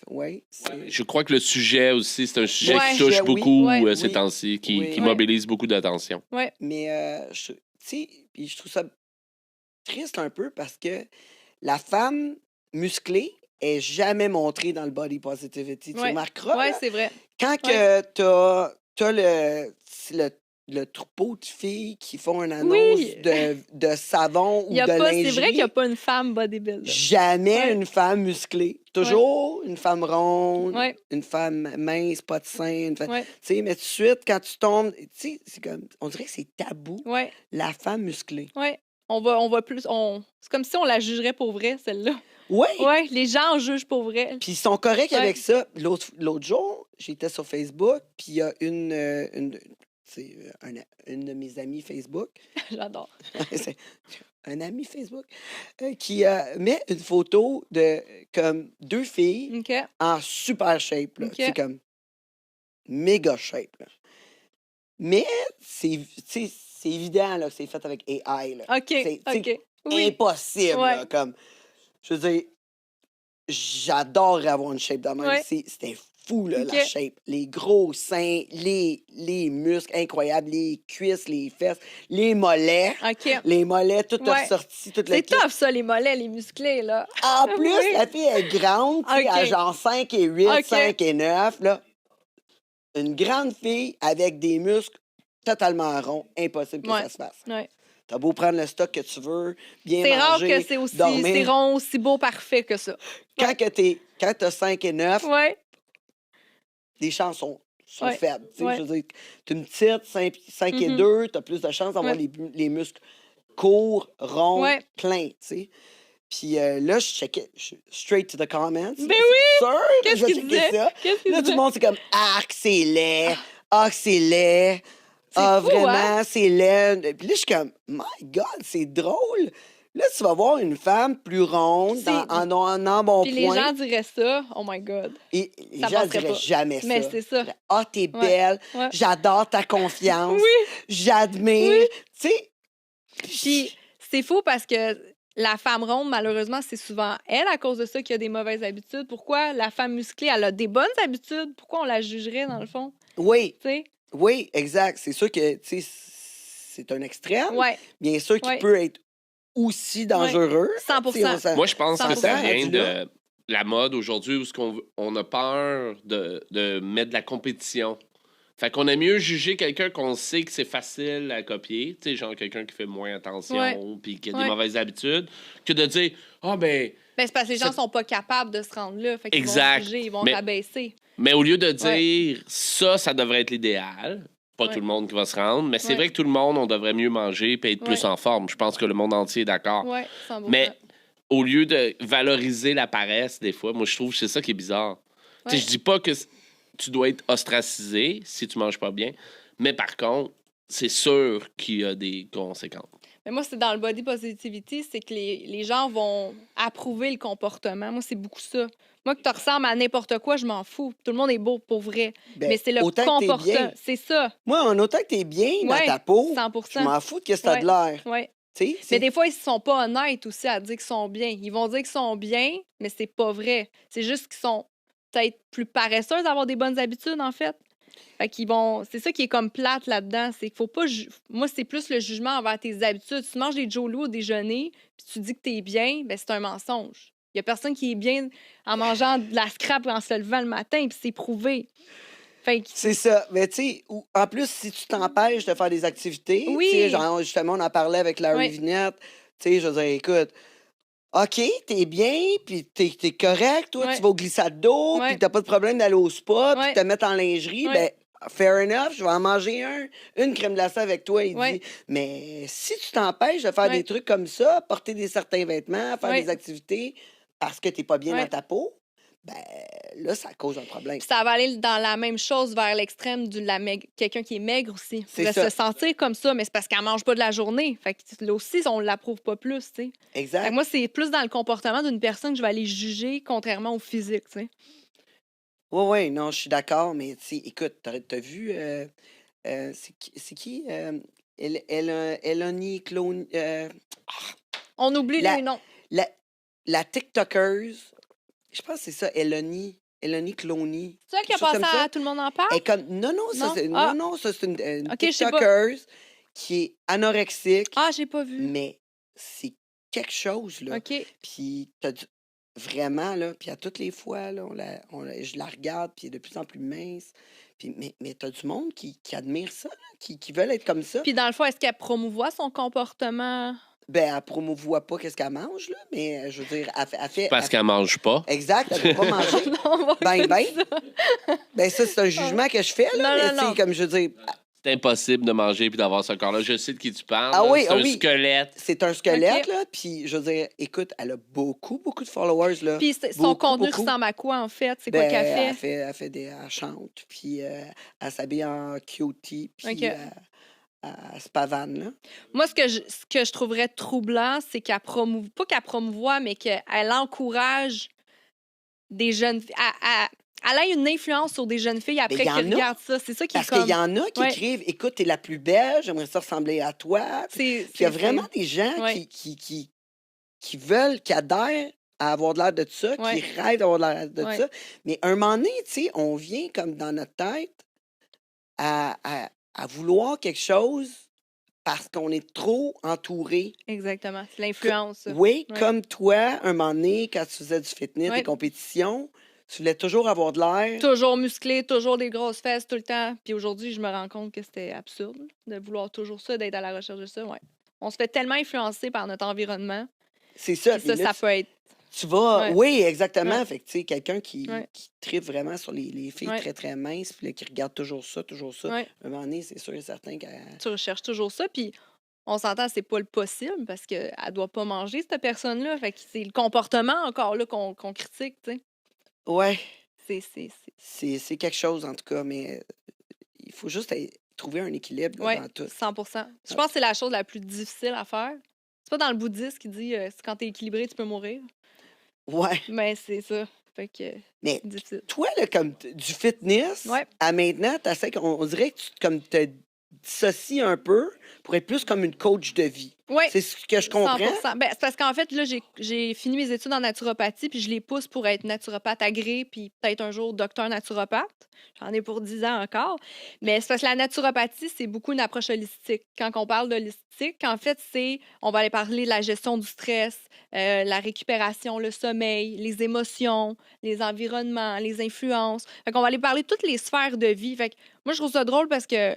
ouais, Je crois que le sujet aussi, c'est un sujet Ouais. qui touche Sujet, oui. beaucoup Ouais. ces Oui. temps-ci, qui Oui. mobilise beaucoup d'attention. Ouais. Mais, tu sais, puis je trouve ça triste un peu parce que la femme musclée est jamais montrée dans le body positivity. Tu Ouais. remarqueras, Ouais, là, c'est vrai. quand Ouais. que t'as le troupeau de filles qui font une annonce Oui. de savon Il ou y a de pas, c'est vrai qu'il lingerie, n'y a pas une femme bodybuilder. jamais Ouais. une femme musclée. Toujours une femme ronde, Ouais. une femme mince, pas de sein. Ouais. Tu sais, mais tout de suite, quand tu tombes, tu sais, c'est comme, on dirait que c'est tabou, Ouais. la femme musclée. Ouais. On va plus. C'est comme si on la jugerait pour vrai, celle-là. Oui! Ouais, les gens en jugent pour vrai. Puis ils sont corrects Ouais. avec ça. L'autre jour, j'étais sur Facebook, puis il y a une de mes amies Facebook, J'adore. c'est un ami Facebook, qui met une photo de comme deux filles OK. en super shape. Là. OK. C'est comme méga shape. Là. Mais c'est évident là, que c'est fait avec AI. Là. OK. C'est OK. Oui. impossible. Ouais. Là, comme, je veux dire, j'adorerais avoir une shape de même. Ouais. C'était fou, là, OK. la shape. Les gros seins, les muscles incroyables, les cuisses, les fesses, les mollets. OK. Les mollets, tout Ouais. ressorti, tout le C'est kit. tough, ça, les mollets, les musclés, là. En plus, Oui. la fille est grande, tu sais, OK. à genre 5 et 8, OK. 5 et 9, là. Une grande fille avec des muscles totalement ronds, impossible que Ouais. ça se fasse. Ouais. T'as beau prendre le stock que tu veux, bien C'est rare manger, que c'est aussi dormir. c'est rond, aussi beau, parfait que ça. Quand t'as 5 et 9, Ouais. les chances sont Ouais. faibles. Tu sais, Ouais. je veux dire, t'es une petite, 5 et Mhm. 2, t'as plus de chances d'avoir Ouais. les muscles courts, ronds, Ouais. pleins, tu sais. Puis là, je checkais straight to the comments. Ben là, oui! c'est sûr que Qu'est-ce je vais qu'il checker disait? ça. Qu'est-ce qu'il Là, tout disait? le monde, c'est comme « Ah, que c'est laid! Ah, que c'est laid! C'est Ah, fou, hein? vraiment, c'est laid! » Puis là, je suis comme « My God, c'est drôle! » Là, tu vas voir une femme plus ronde, C'est- en embonpoint. Puis les gens diraient ça, oh my God. Et les Ça gens passerait diraient pas. jamais ça. Mais c'est ça. Ah, t'es Ouais. belle, Ouais. j'adore ta confiance, Oui. j'admire. Oui. Tu sais, Puis c'est fou parce que la femme ronde, malheureusement, c'est souvent elle, à cause de ça, qui a des mauvaises habitudes. Pourquoi la femme musclée, elle a des bonnes habitudes? Pourquoi on la jugerait, dans le fond? oui, Tu sais? oui, exact. C'est sûr que, tu sais, c'est un extrême. Ouais. Bien sûr qu'il Ouais. peut être aussi dangereux. 100%. Tu sais, on s'en- Moi, je pense que 100%. ça vient rendu là. de la mode aujourd'hui où on a peur de mettre de la compétition. Fait qu'on aime mieux juger quelqu'un qu'on sait que c'est facile à copier, tu sais, genre quelqu'un qui fait moins attention Ouais. puis qui a Ouais. des mauvaises habitudes, que de dire « Ah, ben... Ben, c'est parce que les gens C'est- sont pas capables de se rendre là. Fait qu'ils Exact. vont juger, ils vont Mais- rabaisser. » Mais au lieu de dire ça devrait être l'idéal, pas Ouais. tout le monde qui va se rendre, mais c'est Ouais. vrai que tout le monde, on devrait mieux manger et être plus Ouais. en forme. Je pense que le monde entier est d'accord. Ouais, 100%. Mais au lieu de valoriser la paresse, des fois, moi, je trouve que c'est ça qui est bizarre. Tu sais, Ouais. je dis pas que tu dois être ostracisé si tu manges pas bien, mais par contre, c'est sûr qu'il y a des conséquences. Mais moi, c'est dans le body positivity, c'est que les gens vont approuver le comportement. Moi, c'est beaucoup ça. Moi, que tu ressembles à n'importe quoi, je m'en fous. Tout le monde est beau pour vrai. Ben, Mais c'est le autant que t'es comportement. bien. C'est ça. Moi, en autant que t'es bien dans Ouais, ta peau, 100%. je m'en fous de ce que t'as de l'air. Ouais. Tu sais, Mais c'est- des fois, ils ne sont pas honnêtes aussi à dire qu'ils sont bien. Ils vont dire qu'ils sont bien, mais c'est pas vrai. C'est juste qu'ils sont peut-être plus paresseux d'avoir des bonnes habitudes, en fait. Fait qu'ils vont... C'est ça qui est comme plate là-dedans. C'est qu'il faut pas... Moi, c'est plus le jugement envers tes habitudes. Si tu manges des Jolo au déjeuner, puis tu dis que t'es bien, ben c'est un mensonge. Il y a personne qui est bien en mangeant de la scrap en se levant le matin, puis c'est prouvé. Fait que... C'est ça. Mais tu sais, en plus, si tu t'empêches de faire des activités, Oui. tu sais, genre, justement, on en parlait avec Larry Ouais. Vignette, tu sais, je veux dire, écoute, OK, t'es bien, puis t'es correct, toi, Ouais. tu vas au glissade d'eau, Ouais. puis t'as pas de problème d'aller au spa, puis Ouais. te mettre en lingerie, Ouais. ben fair enough, je vais en manger une crème glacée avec toi, il Ouais. dit. Mais si tu t'empêches de faire Ouais. des trucs comme ça, porter certains vêtements, faire Ouais. des activités, parce que t'es pas bien Ouais. dans ta peau, ben là, ça cause un problème. Puis ça va aller dans la même chose vers l'extrême de quelqu'un qui est maigre aussi. C'est Va ça. se sentir comme ça, mais c'est parce qu'elle mange pas de la journée. Fait que là aussi, on l'approuve pas plus, tu sais. Fait Exact. que moi, c'est plus dans le comportement d'une personne que je vais aller juger, contrairement au physique, tu sais. Oui, non, je suis d'accord, mais tu sais, écoute, t'as vu, c'est qui? Eloni Clone. On oublie La, les noms. la TikTokeuse, je pense que c'est ça, Eloni Cloney. C'est ça qui a Quelque chose passé comme ça. à Tout le monde en parle? Elle est comme, non, ça, c'est une OK, je sais pas. TikTokeuse qui est anorexique, Ah, j'ai pas vu. mais c'est quelque chose, là. OK. Puis vraiment, là, puis à toutes les fois, là, je la regarde, puis elle est de plus en plus mince. Puis, mais t'as du monde qui admire ça, là, qui veulent être comme ça. Puis dans le fond, est-ce qu'elle promouvoit son comportement? Ben, elle promouvoit pas qu'est-ce qu'elle mange, là, mais je veux dire, elle fait... Parce qu'elle mange pas. Exact, elle ne peut pas manger. Non, on va Ben, pas ben. dire ça. Ben, ça, c'est un jugement que je fais, là. Non, mais non, tu sais, non. comme je veux dire, C'est impossible de manger puis d'avoir ce corps-là. Je sais de qui tu parles. Ah là. oui, C'est ah un oui. squelette. c'est un squelette, OK. là. Puis, je veux dire, écoute, elle a beaucoup de followers, là. Puis son Beaucoup, contenu beaucoup. ressemble à quoi, en fait? C'est quoi Ben, qu'elle fait? elle chante, puis elle s'habille en cutie, puis OK. elle se pavane, là. Moi, ce que je trouverais troublant, c'est qu'elle pas qu'elle promouvoit, mais qu'elle encourage des jeunes filles. Elle a une influence sur des jeunes filles après y en qu'elles a. regardent ça. C'est ça qui est Parce comme... qu'il y en a qui Ouais. écrivent, écoute, t'es la plus belle, j'aimerais ça ressembler à toi. Puis il y a vraiment des gens Ouais. qui veulent, qui adhèrent à avoir de l'air de ça, Ouais. qui rêvent d'avoir de l'air de Ouais. ça. Mais un moment donné, tu sais, on vient comme dans notre tête à vouloir quelque chose parce qu'on est trop entouré. Exactement. C'est l'influence. ça. Oui, Ouais. comme toi, un moment donné, quand tu faisais du fitness, Ouais. des compétitions, tu voulais toujours avoir de l'air. Toujours musclé, toujours des grosses fesses tout le temps. Puis aujourd'hui, je me rends compte que c'était absurde de vouloir toujours ça, d'être à la recherche de ça. Ouais. On se fait tellement influencer par notre environnement. C'est ça. Puis ça, Puis là, ça peut être... tu vas. Ouais. Oui, exactement. Ouais. Fait que, tu sais, quelqu'un qui Ouais. tripe vraiment sur les filles Ouais. très, très minces, puis là, qui regarde toujours ça. Ouais. Un moment donné, c'est sûr et certain qu'elle. Tu recherches toujours ça. Puis on s'entend, c'est pas le possible parce qu'elle doit pas manger, cette personne-là. Fait que c'est le comportement encore là qu'on critique, tu sais. Ouais, C'est... c'est quelque chose, en tout cas, mais il faut juste trouver un équilibre là, Ouais, dans tout. 100%. Je pense que c'est la chose la plus difficile à faire. C'est pas dans le bouddhisme qui dit c'est quand t'es équilibré, tu peux mourir. Ouais. Mais c'est ça. Fait que Mais c'est difficile. toi, là, comme du fitness, Ouais. à maintenant, on dirait que tu comme te dissocies un peu pour être plus comme une coach de vie. Ouais. C'est ce que je comprends. 100%. Ben, c'est parce qu'en fait, là, j'ai fini mes études en naturopathie, puis je les pousse pour être naturopathe agréé, puis peut-être un jour docteur naturopathe. J'en ai pour 10 ans encore. Mais c'est parce que la naturopathie, c'est beaucoup une approche holistique. Quand on parle d'holistique, en fait, on va aller parler de la gestion du stress, la récupération, le sommeil, les émotions, les environnements, les influences. Fait qu'on va aller parler de toutes les sphères de vie. Fait que moi, je trouve ça drôle parce que,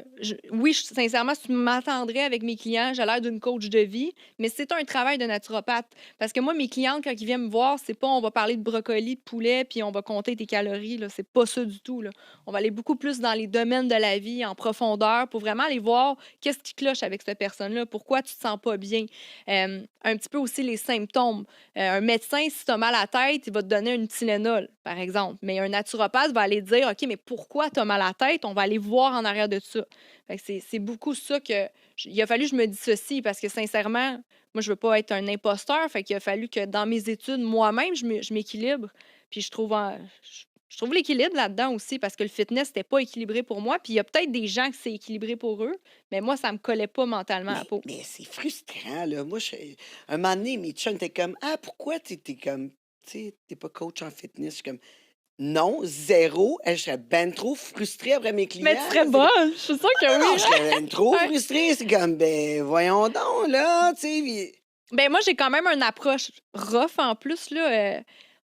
sincèrement, si tu m'attendrais avec mes clients, j'ai l'air d'une coach de vie, mais c'est un travail de naturopathe. Parce que moi, mes clientes, quand ils viennent me voir, c'est pas on va parler de brocoli, de poulet, puis on va compter tes calories. Là. C'est pas ça du tout. Là. On va aller beaucoup plus dans les domaines de la vie, en profondeur, pour vraiment aller voir qu'est-ce qui cloche avec cette personne-là, pourquoi tu te sens pas bien. Un petit peu aussi les symptômes. Un médecin, si tu as mal à la tête, il va te donner une Tylenol, par exemple. Mais un naturopathe va aller dire, OK, mais pourquoi tu as mal à la tête? On va aller voir en arrière de ça. Fait que c'est beaucoup ça que... Il a fallu que je me dissocie parce que, sincèrement, moi, je veux pas être un imposteur. Fait qu'il a fallu que, dans mes études, moi-même, je m'équilibre. Puis je trouve l'équilibre là-dedans aussi parce que le fitness, c'était pas équilibré pour moi. Puis il y a peut-être des gens que c'est équilibré pour eux, mais moi, ça me collait pas mentalement à la peau. Mais c'est frustrant, là. Moi, un moment donné, mes chums étaient comme, ah, pourquoi t'es comme, tu sais, t'es pas coach en fitness? Je suis comme, non, zéro. Je serais ben trop frustrée après mes clients. Mais tu serais bonne, je suis sûre que Non, oui. je serais ben trop Ouais. frustrée. C'est comme, ben, voyons donc, là, tu sais. Ben moi, j'ai quand même une approche rough en plus, là.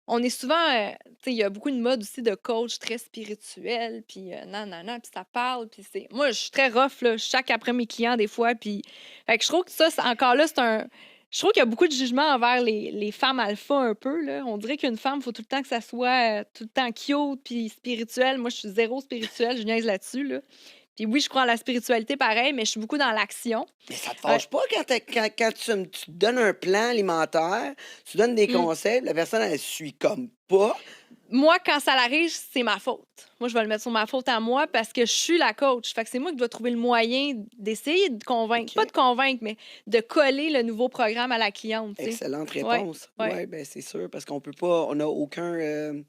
On est souvent... tu sais, il y a beaucoup de mode aussi de coach très spirituel, puis nanana, puis ça parle, puis c'est... Moi, je suis très rough, là, chaque après mes clients, des fois, puis... Fait que je trouve que ça, encore là, c'est un... Je trouve qu'il y a beaucoup de jugement envers les femmes alpha un peu, là. On dirait qu'une femme, il faut tout le temps que ça soit tout le temps cute puis spirituel. Moi, je suis zéro spirituelle, je niaise là-dessus, là. Puis oui, je crois en la spiritualité pareil, mais je suis beaucoup dans l'action. Mais ça te fâche pas quand tu te donnes un plan alimentaire, tu donnes des conseils, la personne, elle suit comme pas. Moi, quand ça arrive, c'est ma faute. Moi, je vais le mettre sur ma faute à moi parce que je suis la coach. Fait que c'est moi qui dois trouver le moyen d'essayer de convaincre. OK. Pas de convaincre, mais de coller le nouveau programme à la cliente. tu sais. Excellente réponse. Ouais. Ouais, ben c'est sûr, parce qu'on peut pas, on n'a aucun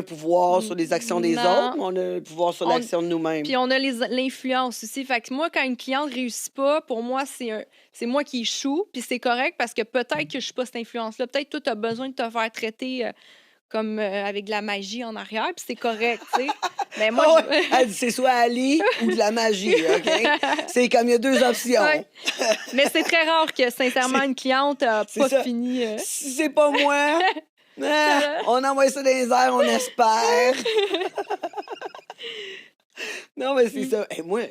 pouvoir sur les actions des Non. autres, mais on a le pouvoir sur l'action de nous-mêmes. Puis on a l'influence aussi. Fait que moi, quand une cliente réussit pas, pour moi, c'est moi qui échoue. Puis c'est correct parce que peut-être que je suis pas cette influence-là. Peut-être que toi, tu as besoin de te faire traiter comme avec de la magie en arrière. Puis c'est correct, tu sais. Mais moi, Ah ouais, elle dit, c'est soit Ali ou de la magie, OK? C'est comme il y a deux options. Ouais. Mais c'est très rare que, sincèrement, une cliente n'a c'est pas ça. fini. Si c'est pas moi, on envoie ça dans les airs, on espère. Non, mais c'est ça. Et moi,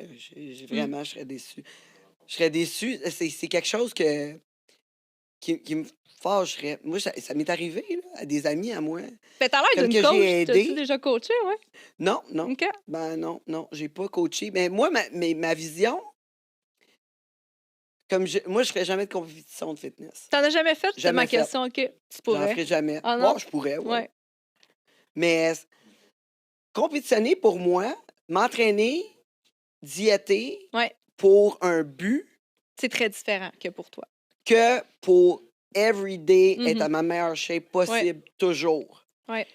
vraiment, je serais déçu. Je serais déçu. C'est quelque chose qui me fâcherait. Moi, ça m'est arrivé là, à des amis à moi. Fait t'as l'air Comme d'une que coach. j'ai aidé. T'as-tu déjà coaché, ouais? Non. OK. Ben non, j'ai pas coaché. Mais moi, ma vision, moi, je ferais jamais de compétition de fitness. T'en as jamais fait? C'est Jamais ma fait. question. OK. Tu J'en pourrais. ferais jamais. Ah non? Bon, je pourrais, oui. Ouais. Mais compétitionner pour moi, m'entraîner, diéter Ouais. pour un but C'est très différent que pour toi. que pour everyday Mhm. être à ma meilleure shape possible, toujours. Ouais.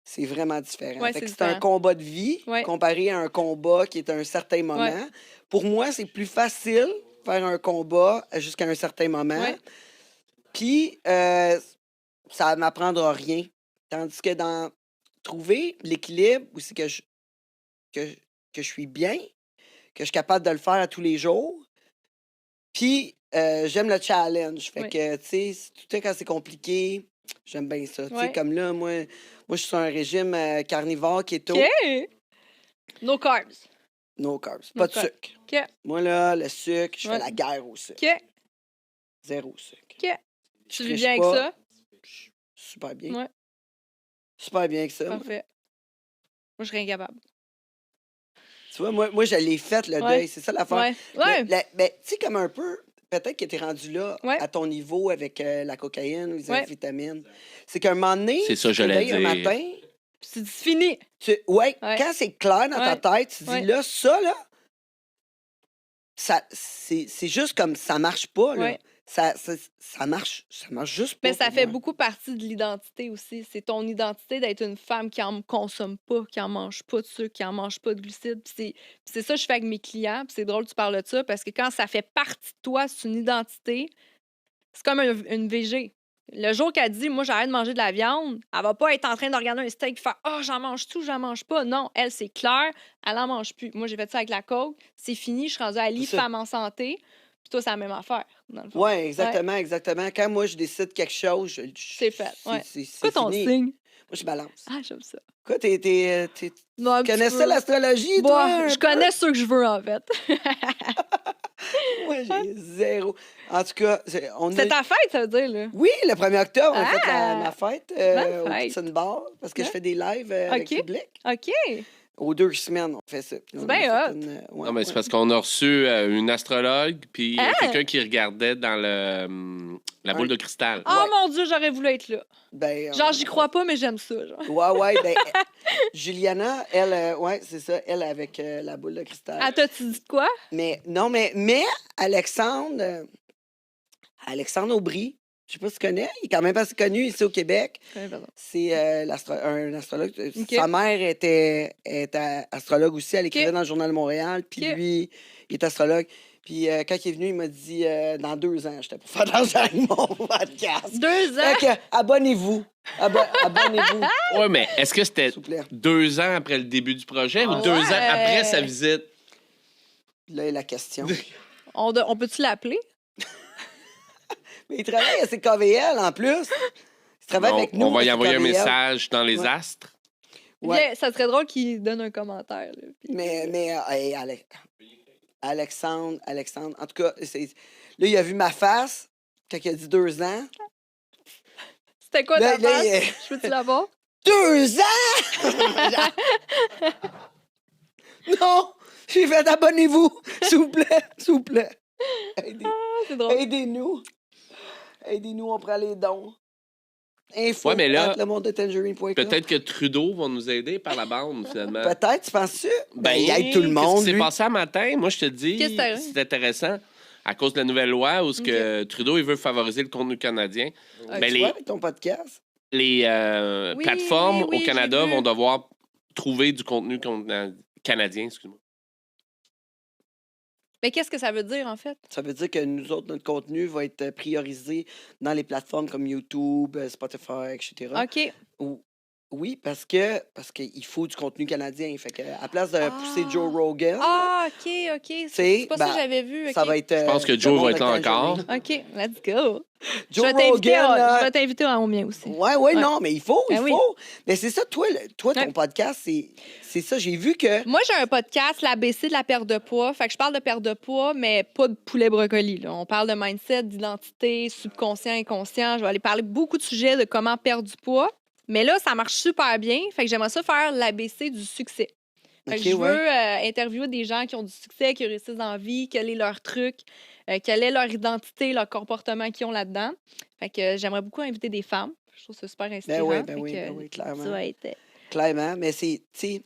C'est vraiment différent. Ouais, Fait que c'est c'est un différent. combat de vie Ouais. comparé à un combat qui est à un certain moment. Pour moi, c'est plus facile faire un combat jusqu'à un certain moment. Ouais. Puis, ça ne m'apprendra rien. Tandis que dans trouver l'équilibre où c'est que je suis bien, que je suis capable de le faire à tous les jours. Puis, j'aime le challenge. Fait Oui. que, tu sais, tout est quand c'est compliqué, j'aime bien ça. Tu sais, Ouais. comme là, moi, je suis sur un régime carnivore keto, OK. No carbs. no carbs, No pas de carbs. sucre. OK. Moi, là, le sucre, je Ouais. fais la guerre au sucre. OK. Zéro sucre. OK. Je Tu vis triche bien avec pas. ça? Super bien. Ouais. Super bien avec ça. moi. Parfait. Moi, je serais incapable. Tu vois, moi, je l'ai fait, le Ouais. deuil. C'est ça l'affaire. Ouais. Mais, Ouais. mais tu sais, comme un peu, peut-être que tu es rendu là, Ouais. à ton niveau avec la cocaïne ou les Ouais. vitamines. C'est qu'à un moment donné, C'est ça, tu te j'allais réveilles un dire. matin, C'est fini. ouais, Ouais. quand c'est clair dans ta tête, tu dis Ouais. là, ça, là, c'est juste comme ça marche pas, là. Ouais. Ça marche juste pas. Mais ça pour fait moi. beaucoup partie de l'identité aussi. C'est ton identité d'être une femme qui en consomme pas, qui en mange pas de sucre, qui en mange pas de glucides. Puis c'est ça que je fais avec mes clients. Puis c'est drôle que tu parles de ça parce que quand ça fait partie de toi, c'est une identité, c'est comme une VG. Le jour qu'elle dit, moi, j'arrête de manger de la viande, elle va pas être en train de regarder un steak et faire, oh, j'en mange tout, j'en mange pas. Non, elle, c'est clair, elle en mange plus. Moi, j'ai fait ça avec la coke, c'est fini, je suis rendue à l'île C'est ça. femme en santé. Puis toi, c'est la même affaire, dans le fond. Oui, exactement. Quand moi, je décide quelque chose, C'est fait, ouais. c'est Quoi ton fini. signe? Moi, je balance. Ah, j'aime ça. Quoi, tu Non, un petit connais peu. ça, l'astrologie, Bon, toi? un je peu? connais ceux que je veux, en fait. Moi, j'ai zéro. En tout cas, on C'est a... ta fête, ça veut dire, là. Oui, le 1er octobre, on a fait Ah! ma fête Bonne au fête. Kitchen Bar parce que je Ouais. fais des lives avec OK. le public. OK. Aux 2 semaines, on fait ça. Puis on C'est bien a fait hot. ouais, Non, mais c'est ouais. parce qu'on a reçu une astrologue, puis Ah! quelqu'un qui regardait dans la boule de cristal. Oh mon Dieu, j'aurais voulu être là. Ben, Genre, j'y crois pas, mais j'aime ça. Genre. Ouais, ben, Juliana, elle, ouais, c'est ça, elle avec la boule de cristal. Ah, t'as-tu dit de quoi? Mais Alexandre Aubry, je sais pas si tu connais, il est quand même assez connu ici au Québec. C'est un astrologue. OK. Sa mère était astrologue aussi, elle écrivait OK. dans le Journal de Montréal, puis OK. lui, il est astrologue. Puis quand il est venu, il m'a dit dans 2 ans, j'étais pour faire de l'argent avec mon podcast. 2 ans? Fait que, abonnez-vous. Abonnez-vous, Oui, mais est-ce que c'était s'il vous plaît. 2 ans après le début du projet ou Ah 2 ans ouais. après sa visite? Là est la question. On peut-tu l'appeler? Mais il travaille à CKVL en plus. Il travaille Non, avec nous. on va à y envoyer un CKVL. message dans les Ouais. astres. Ouais. Bien, ça serait drôle qu'il donne un commentaire. Là, puis- Mais hey, Alexandre, en tout cas, là, il a vu ma face quand il a dit 2 ans. C'était quoi Là, ta là, face? il- Je peux-tu l'avoir? 2 ans! Non! J'ai fait abonnez-vous! S'il vous plaît, s'il vous plaît. C'est drôle. Aidez-nous. Aidez-nous, on prend les dons. Info Ouais, mais là, @lemondetangerine.com. Peut-être que Trudeau va nous aider par la bande, finalement. Peut-être, tu penses-tu? Ben, il aide tout le monde, Qu'est-ce qui s'est lui. passé un matin? Moi, je te dis, Qu'est-ce que t'as- c'est intéressant. À cause de la nouvelle loi où ce que Trudeau il veut favoriser le contenu canadien, Tu ben, vois, avec ton podcast? les Oui, plateformes oui, au Canada j'ai vu. vont devoir trouver du contenu canadien, excuse-moi. Mais qu'est-ce que ça veut dire, en fait? Ça veut dire que nous autres, notre contenu va être priorisé dans les plateformes comme YouTube, Spotify, etc. OK. Oui, parce qu'il faut du contenu canadien. Fait que, à place de pousser Joe Rogan, Ah, OK. C'est pas ça que j'avais vu. ça OK. va être. Je pense que le Joe monde va de être là encore. Tangerine. OK, let's go. Joe je vais Rogan. t'inviter au mien aussi. Ouais, Ouais. non, mais il faut. Ben oui. Mais c'est ça, toi ton Ouais. podcast, c'est ça. J'ai vu que. Moi, j'ai un podcast, l'ABC de la perte de poids. Fait que je parle de perte de poids, mais pas de poulet brocoli. Là. On parle de mindset, d'identité, subconscient, inconscient. Je vais aller parler beaucoup de sujets de comment perdre du poids. Mais là, ça marche super bien. Fait que j'aimerais ça faire l'ABC du succès. Fait que Ok, je ouais. veux interviewer des gens qui ont du succès, qui réussissent dans la vie, quel est leur truc, quelle est leur identité, leur comportement qu'ils ont là-dedans. Fait que j'aimerais beaucoup inviter des femmes. Je trouve ça super inspirant. Ben oui, clairement. Ça va être... Clairement, mais c'est, tu sais,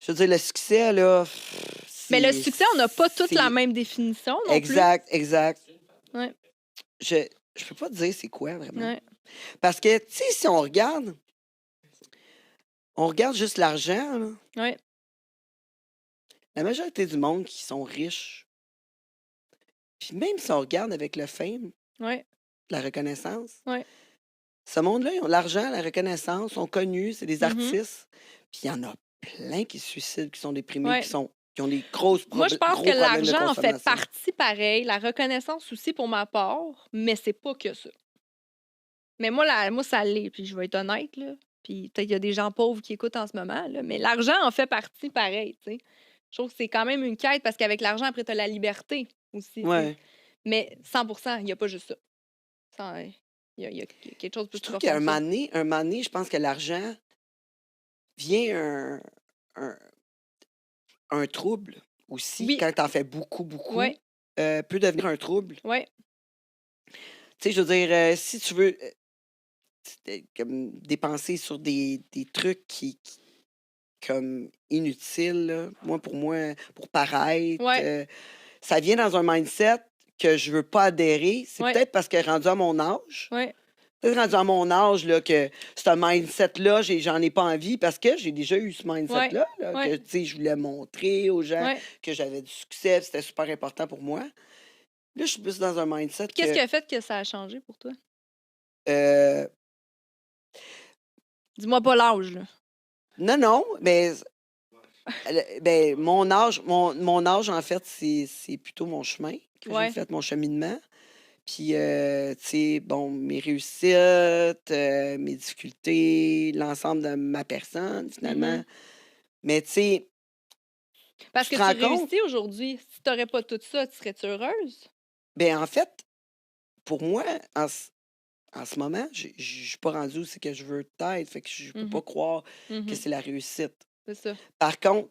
je veux dire, le succès, là. Mais le succès, on n'a pas toute c'est- la même définition non Exact. Ouais. Je peux pas te dire c'est quoi, plus. vraiment. Ouais. Parce que, tu sais, si on regarde juste l'argent, là, Ouais. la majorité du monde qui sont riches, puis même si on regarde avec le fame, Ouais. la reconnaissance, Ouais. ce monde-là, ils ont l'argent, la reconnaissance, sont connus, c'est des Mhm. artistes, puis il y en a plein qui se suicident, qui sont déprimés, Ouais. qui ont des grosses Moi, je pense gros que problèmes de l'argent en fait consommation. partie pareil, la reconnaissance aussi pour ma part, mais c'est pas que ça. Mais moi, ça l'est, puis je vais être honnête, là. Puis peut-être qu'il y a des gens pauvres qui écoutent en ce moment, là, mais l'argent en fait partie pareil, tu sais. Je trouve que c'est quand même une quête parce qu'avec l'argent, après, tu as la liberté aussi. tu sais. Ouais. Mais 100%, il n'y a pas juste ça. Il y a quelque chose de plus Je trouve profond qu'à que ça. un moment donné, je pense que l'argent vient un trouble aussi. Oui. Quand t'en fais beaucoup, Ouais. peut devenir un trouble. Ouais. Tu sais, je veux dire, si tu veux comme dépenser sur des trucs comme inutiles, là, pour moi, pour paraître, Ouais. ça vient dans un mindset que je veux pas adhérer. C'est Ouais. peut-être parce que rendu à mon âge, Ouais. peut-être rendu à mon âge là, que ce mindset-là, j'en ai pas envie parce que j'ai déjà eu ce mindset-là, là, Ouais. que tu sais, je voulais montrer aux gens Ouais. que j'avais du succès, puis c'était super important pour moi. Là, je suis plus dans un mindset Qu'est-ce que... qui a fait que ça a changé pour toi? euh, Dis-moi pas l'âge, là. non, mais ben, mon âge, en fait, c'est plutôt mon chemin que Ouais. j'ai fait, mon cheminement. Puis, tu sais, bon, mes réussites, mes difficultés, l'ensemble de ma personne, finalement. Mhm. Mais, tu sais, Parce tu que te rends tu compte? réussis aujourd'hui. Si tu n'aurais pas tout ça, tu serais-tu heureuse? Ben, en fait, pour moi, en ce moment, je suis pas rendu où c'est que je veux être. Fait que je peux Mhm. pas croire Mhm. que c'est la réussite. C'est ça. Par contre,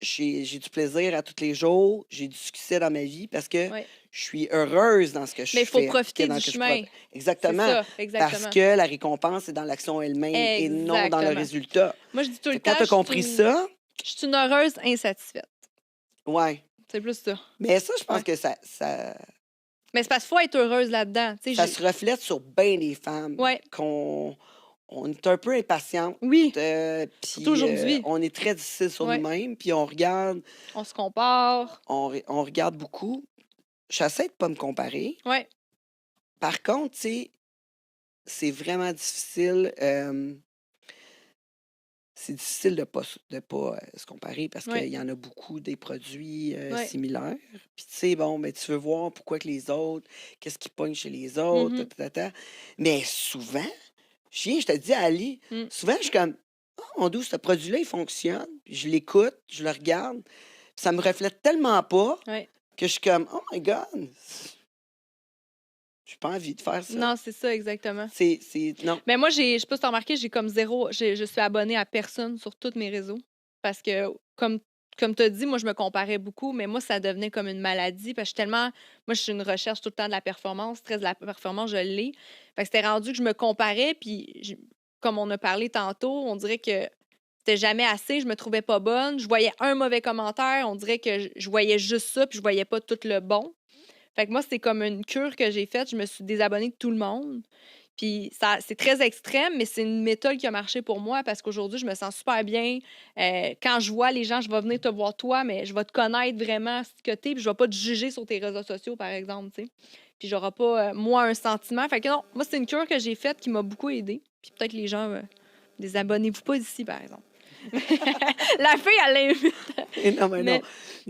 j'ai du plaisir à tous les jours, j'ai du succès dans ma vie parce que Ouais. je suis heureuse dans ce que je Mais il faut fais. profiter dans du ce que je chemin. prod- C'est Exactement. ça, Parce exactement. que la récompense est dans l'action elle-même et non dans le Exactement. résultat. Moi, je dis tout Fait le que quand temps, tu as compris ça, je suis une heureuse insatisfaite. ouais. C'est plus ça. Mais ça, je pense Ouais. que ça Mais c'est parce qu'il faut être heureuse là-dedans. Tu sais, ça se reflète sur bien des femmes. Ouais. Qu'on on est un peu impatiente. Oui, Puis Surtout aujourd'hui. on est très difficile sur Ouais. nous-mêmes. Puis on regarde, on se compare. on regarde beaucoup. J'essaie de pas me comparer. Ouais. Par contre, tu sais, c'est vraiment difficile. C'est difficile de pas se comparer parce Ouais. qu'il y en a beaucoup des produits Ouais. similaires. Puis tu sais, bon, ben, tu veux voir pourquoi que les autres, qu'est-ce qui pogne chez les autres, Mhm. Mais souvent, je te dis, Ali, Mm. souvent, je suis comme, oh mon Dieu, ce produit-là, il fonctionne. Puis je l'écoute, je le regarde. Puis ça me reflète tellement pas Ouais. que je suis comme, oh my God, j'ai pas envie de faire ça. Non, c'est ça, exactement. Non. Mais moi, je sais pas si tu as remarqué, j'ai comme zéro. Je suis abonnée à personne sur tous mes réseaux. parce que, comme tu as dit, moi, je me comparais beaucoup, mais moi, ça devenait comme une maladie parce que moi, je suis une recherche tout le temps de la performance, stress de la performance, je l'ai. Fait que c'était rendu que je me comparais, puis comme on a parlé tantôt, on dirait que c'était jamais assez, je me trouvais pas bonne, je voyais un mauvais commentaire, on dirait que je voyais juste ça, puis je voyais pas tout le bon. Fait que moi, c'est comme une cure que j'ai faite, je me suis désabonnée de tout le monde. Puis ça, c'est très extrême, mais c'est une méthode qui a marché pour moi parce qu'aujourd'hui, je me sens super bien. Quand je vois les gens, je vais venir te voir toi, mais je vais te connaître vraiment ce que t'es, puis je vais pas te juger sur tes réseaux sociaux, par exemple, tu sais. Puis j'aurai pas, moi, un sentiment. Fait que non, moi, c'est une cure que j'ai faite qui m'a beaucoup aidée. Puis peut-être les gens, désabonnez-vous pas d'ici, par exemple. La fille, elle l'invite. Non, mais Mais,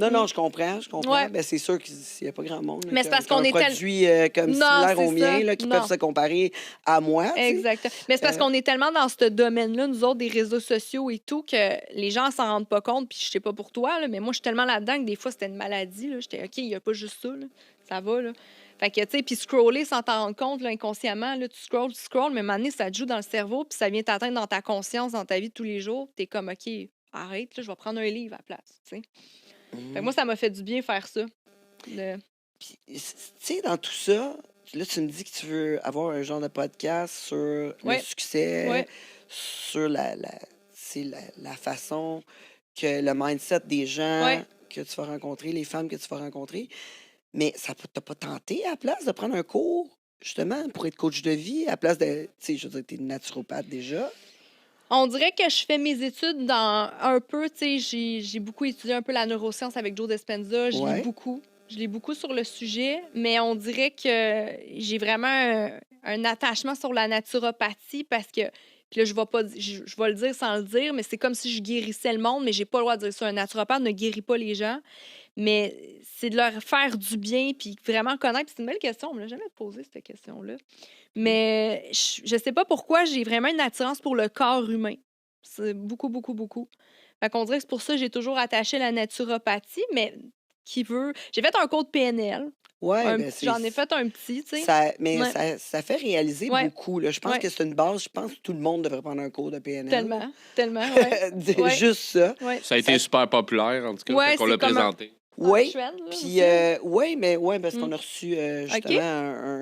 non, je comprends. ouais. Ben, c'est sûr qu'il n'y a pas grand monde là, Mais c'est parce qu'on un est produit comme Non, similaire c'est au mien ça. là, qui Non. peuvent se comparer à moi. tu sais. Exactement. Mais c'est parce qu'on est tellement dans ce domaine-là, nous autres, des réseaux sociaux et tout, que les gens s'en rendent pas compte. Puis je sais pas pour toi, là, mais moi, je suis tellement là-dedans que des fois, c'était une maladie. Là. J'étais OK, il n'y a pas juste ça. Là. Ça va. Là. Fait que, tu sais, puis scroller sans t'en rendre compte, là, inconsciemment, là, tu scrolls, mais à un moment donné, ça te joue dans le cerveau, puis ça vient t'atteindre dans ta conscience, dans ta vie de tous les jours. T'es comme OK, arrête, là, je vais prendre un livre à la place. Tu sais. Fait que moi, ça m'a fait du bien faire ça. Le- Puis, tu sais, dans tout ça, là, tu me dis que tu veux avoir un genre de podcast sur le Ouais. succès, Ouais. sur la façon que le mindset des gens Ouais. que tu vas rencontrer, les femmes que tu vas rencontrer. Mais ça t'as pas tenté à la place de prendre un cours, justement, pour être coach de vie, à la place de, tu sais, je veux dire, t'es naturopathe déjà. On dirait que je fais mes études dans un peu, tu sais, j'ai beaucoup étudié un peu la neuroscience avec Joe Dispenza. Je lis Ouais. beaucoup. Je lis beaucoup sur le sujet, mais on dirait que j'ai vraiment un attachement sur la naturopathie parce que, puis là, je vais pas, je vais le dire sans le dire, mais c'est comme si je guérissais le monde, mais j'ai pas le droit de dire ça. Un naturopathe ne guérit pas les gens, mais c'est de leur faire du bien puis vraiment connaître. Puis c'est une belle question, on me l'a jamais posé cette question-là. Mais je sais pas pourquoi j'ai vraiment une attirance pour le corps humain. C'est beaucoup, beaucoup, beaucoup. Fait qu'on dirait que c'est pour ça que j'ai toujours attaché la naturopathie, mais qui veut. J'ai fait un cours de PNL. Ouais, ben c'est. J'en ai fait un petit, tu sais. Mais Ouais. ça fait réaliser Ouais. beaucoup. Là. Je pense Ouais. que c'est une base. Je pense que tout le monde devrait prendre un cours de PNL. Tellement, tellement, ouais. Ouais. Juste ça. Ouais. Ça a été super populaire, en tout cas, Ouais, quand on c'est l'a comme présenté. Oui. trend, là, Puis, aussi. oui, parce Mm. qu'on a reçu justement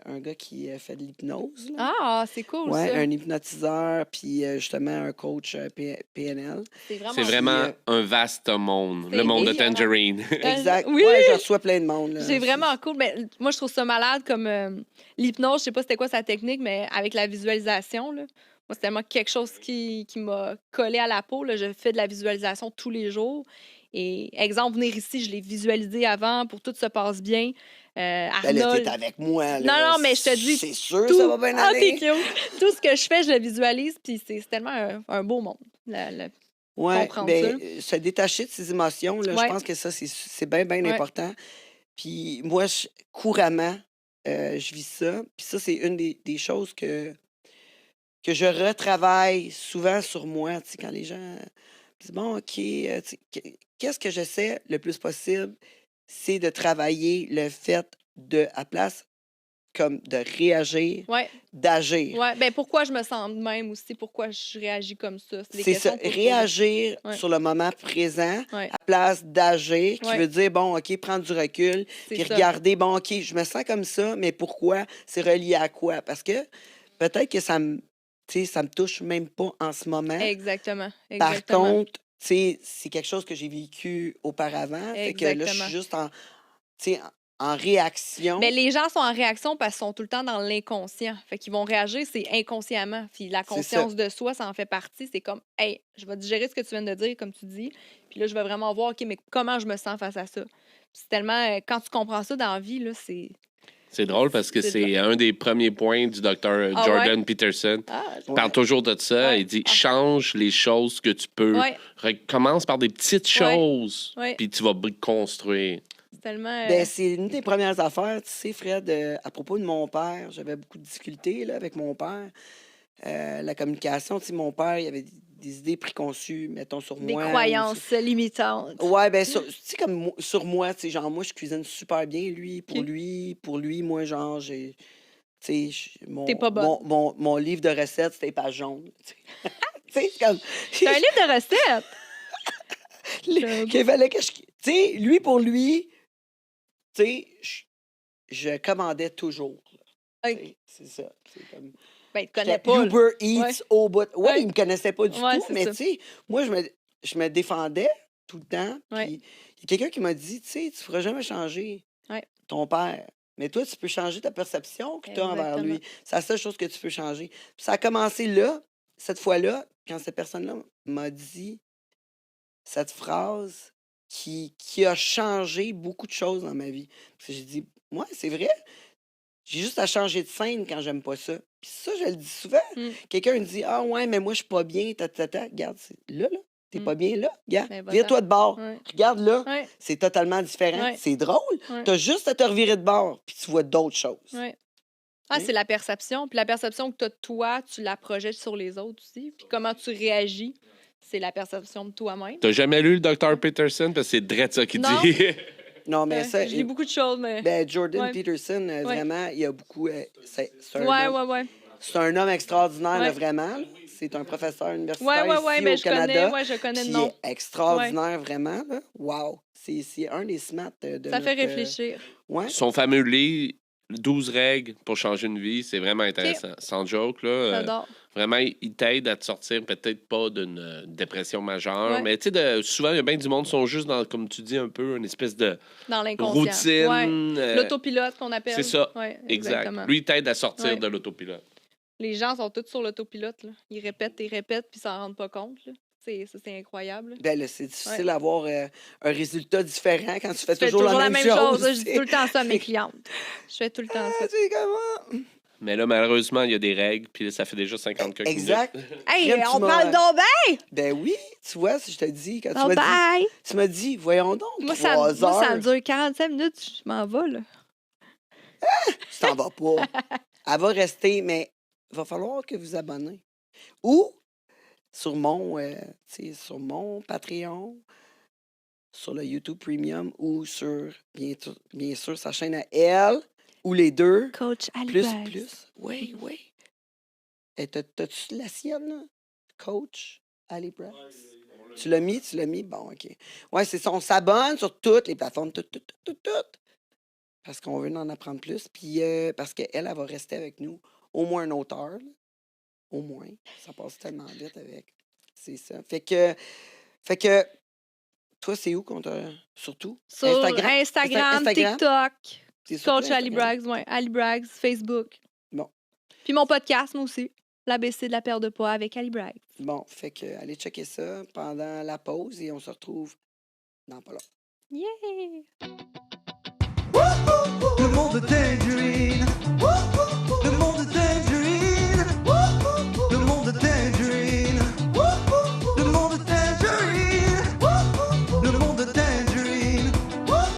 un gars qui fait de l'hypnose. Là. Ah, c'est cool, Ouais, ça. un hypnotiseur, puis justement un coach PNL. C'est vraiment C'est vraiment Puis, un vaste monde, c'est le monde de écœurant. Tangerine. Exact. Oui! Ouais, je reçois plein de monde. Là. C'est vraiment cool. Mais moi, je trouve ça malade comme l'hypnose. Je sais pas c'était quoi sa technique, mais avec la visualisation, là, moi, c'est tellement quelque chose qui m'a collé à la peau. Là. Je fais de la visualisation tous les jours. Et exemple, venir ici, je l'ai visualisé avant pour que tout se passe bien. Ben là, Arnold. t'es avec moi. Non, Là. non, mais je te dis. C'est sûr, tout... ça va bien Ah, t'es aller. cute. Tout ce que je fais, je le visualise. Puis c'est tellement un beau monde. Ouais, comprendre ben, ça. se détacher de ses émotions, là, Ouais. je pense que ça, c'est bien, bien Ouais. important. Puis moi, couramment, je vis ça. Puis ça, c'est une des choses que je retravaille souvent sur moi. Tu sais, quand les gens disent, bon, OK, tu sais, qu'est-ce que j'essaie le plus possible, c'est de travailler le fait de, à place, comme de réagir, Ouais. d'agir. Ouais. Ben, pourquoi je me sens de même aussi? Pourquoi je réagis comme ça? C'est des C'est ça, questions pour se réagir Ouais. sur le moment présent Ouais. à place d'agir, qui Ouais. veut dire, bon, OK, prendre du recul, C'est puis ça. regarder, bon, OK, je me sens comme ça, mais pourquoi? C'est relié à quoi? Parce que peut-être que ça me, tu sais, ça me touche même pas en ce moment. Exactement. Par Exactement. contre, tu sais, c'est quelque chose que j'ai vécu auparavant. Fait que là, je Exactement. suis juste tu sais, en réaction. Mais les gens sont en réaction parce qu'ils sont tout le temps dans l'inconscient. Fait qu'ils vont réagir, c'est inconsciemment. Puis la C'est ça. conscience de soi, ça en fait partie. C'est comme, hey, je vais digérer ce que tu viens de dire, comme tu dis. Puis là, je vais vraiment voir, OK, mais comment je me sens face à ça? Puis c'est tellement, quand tu comprends ça dans la vie, là, c'est. C'est drôle parce que C'est c'est un des premiers points du docteur Ah Jordan ouais? Peterson. Ah, Il parle Ouais. toujours de ça. Ouais. Il dit Ah. change les choses que tu peux. ouais, Commence par des petites Ouais. choses, Ouais. puis tu vas construire. c'est tellement. Ben, c'est une des premières affaires, tu sais, Fred, à propos de mon père. J'avais beaucoup de difficultés là, avec mon père. La communication, tu sais, mon père, il avait des idées préconçues, mettons, sur des moi. croyances limitantes. Ouais, ben, tu sais, comme sur moi, tu sais, genre, moi, je cuisine super bien, lui, Ok. pour lui, moi, genre, j'ai. Tu sais, T'es pas bonne. mon livre de recettes, c'était pas jaune. Tu sais. sais, c'est comme... C'est un livre de recettes. qu'il fallait que je... Tu sais, lui, pour lui, tu sais, je commandais toujours. Là. Ok. Tu sais, c'est ça. C'est comme... Ben, il te connaît J'étais pas. là. Uber Eats Ouais. au bout. Ouais, Ouais. il me connaissait pas du Ouais, tout, c'est mais ça. tu sais, moi, je me défendais tout le temps. Ouais. Puis il y a quelqu'un qui m'a dit, tu sais, tu feras jamais changer Ouais. ton père. Mais toi, tu peux changer ta perception que tu as envers Exactement. lui. C'est la seule chose que tu peux changer. Puis ça a commencé là, cette fois-là, quand cette personne-là m'a dit cette phrase qui a changé beaucoup de choses dans ma vie. Parce que j'ai dit, ouais, c'est vrai. J'ai juste à changer de scène quand j'aime pas ça. Puis ça, je le dis souvent. Mm. Quelqu'un me dit, ah ouais, mais moi, je suis pas bien. Regarde, là. T'es Mm. pas bien là. Regarde, Ben, va-t'en. vire-toi de bord. Ouais. Regarde là. Ouais. C'est totalement différent. Ouais. C'est drôle. Ouais. T'as juste à te revirer de bord, puis tu vois d'autres choses. Ouais. Ah, Oui. c'est la perception. Puis la perception que tu as de toi, tu la projettes sur les autres aussi. Puis comment tu réagis, c'est la perception de toi-même. T'as jamais lu le Dr. Peterson? Parce que c'est drette ça qu'il Non. dit. Non, mais Ouais, ça. je lis beaucoup de choses, mais. Ben, Jordan Ouais. Peterson, Ouais. vraiment, il y a beaucoup. C'est un Ouais, homme, ouais. c'est un homme extraordinaire, là, Ouais. vraiment. Là. C'est un professeur universitaire Ouais, ici mais au je Canada. connais, je connais Puis le il nom. est extraordinaire, vraiment. Là. Wow. C'est un des smats de Ça fait notre, réfléchir. Ouais. Son fameux livre, 12 règles pour changer une vie, c'est vraiment intéressant. Sans joke, là. J'adore. Vraiment, il t'aide à te sortir peut-être pas d'une dépression majeure, Ouais. mais tu sais, souvent, il y a bien du monde qui sont juste dans, comme tu dis, un peu une espèce de Dans l'inconscient. Ouais. routine. L'autopilote qu'on appelle. C'est ça. Ouais, Exact. exactement. Lui, il t'aide à sortir Ouais. de l'autopilote. Les gens sont tous sur l'autopilote. Là. Ils répètent, puis ils s'en rendent pas compte. Là. C'est incroyable. Ben là, c'est difficile d'avoir un résultat différent quand tu fais Je fais toujours la même chose. Je dis tout le temps ça à mes clientes. Je fais tout le temps ça. C'est comment? Mais là, malheureusement, il y a des règles, puis là, ça fait déjà 50 quelques Exact. minutes. Hey, Crème, tu on m'as- parle donc bien! Ben oui, tu vois, si je te dis, quand Oh, bye! tu m'as dit, voyons donc, Moi, 3 ça heures, me dure 45 minutes. Je m'en vais, là. tu t'en vas pas. Elle va rester, mais il va falloir que vous abonnez. Ou sur sur mon Patreon, sur le YouTube Premium, ou sur, bien sûr, sa chaîne à elle, ou les deux. Coach Plus, Alibert. plus. Oui, oui. Et t'as-tu la sienne, là? Coach Ali Brax? Tu l'as mis? Bon, OK. Ouais, c'est ça. On s'abonne sur toutes les plateformes, toutes. Parce qu'on veut en apprendre plus. Puis parce qu'elle, elle va rester avec nous au moins une autre heure. Là. Au moins. Ça passe tellement vite avec. C'est ça. Fait que toi, c'est où qu'on t'a. Surtout? Sur Instagram, TikTok. C'est sur Coach Ali Instagram? Braggs, ouais. Ali Braggs, Facebook. Bon. Puis mon podcast, moi aussi. L'ABC de la perte de poids avec Ali Braggs. Bon, fait que allez checker ça pendant la pause et on se retrouve dans pas long. Yeah!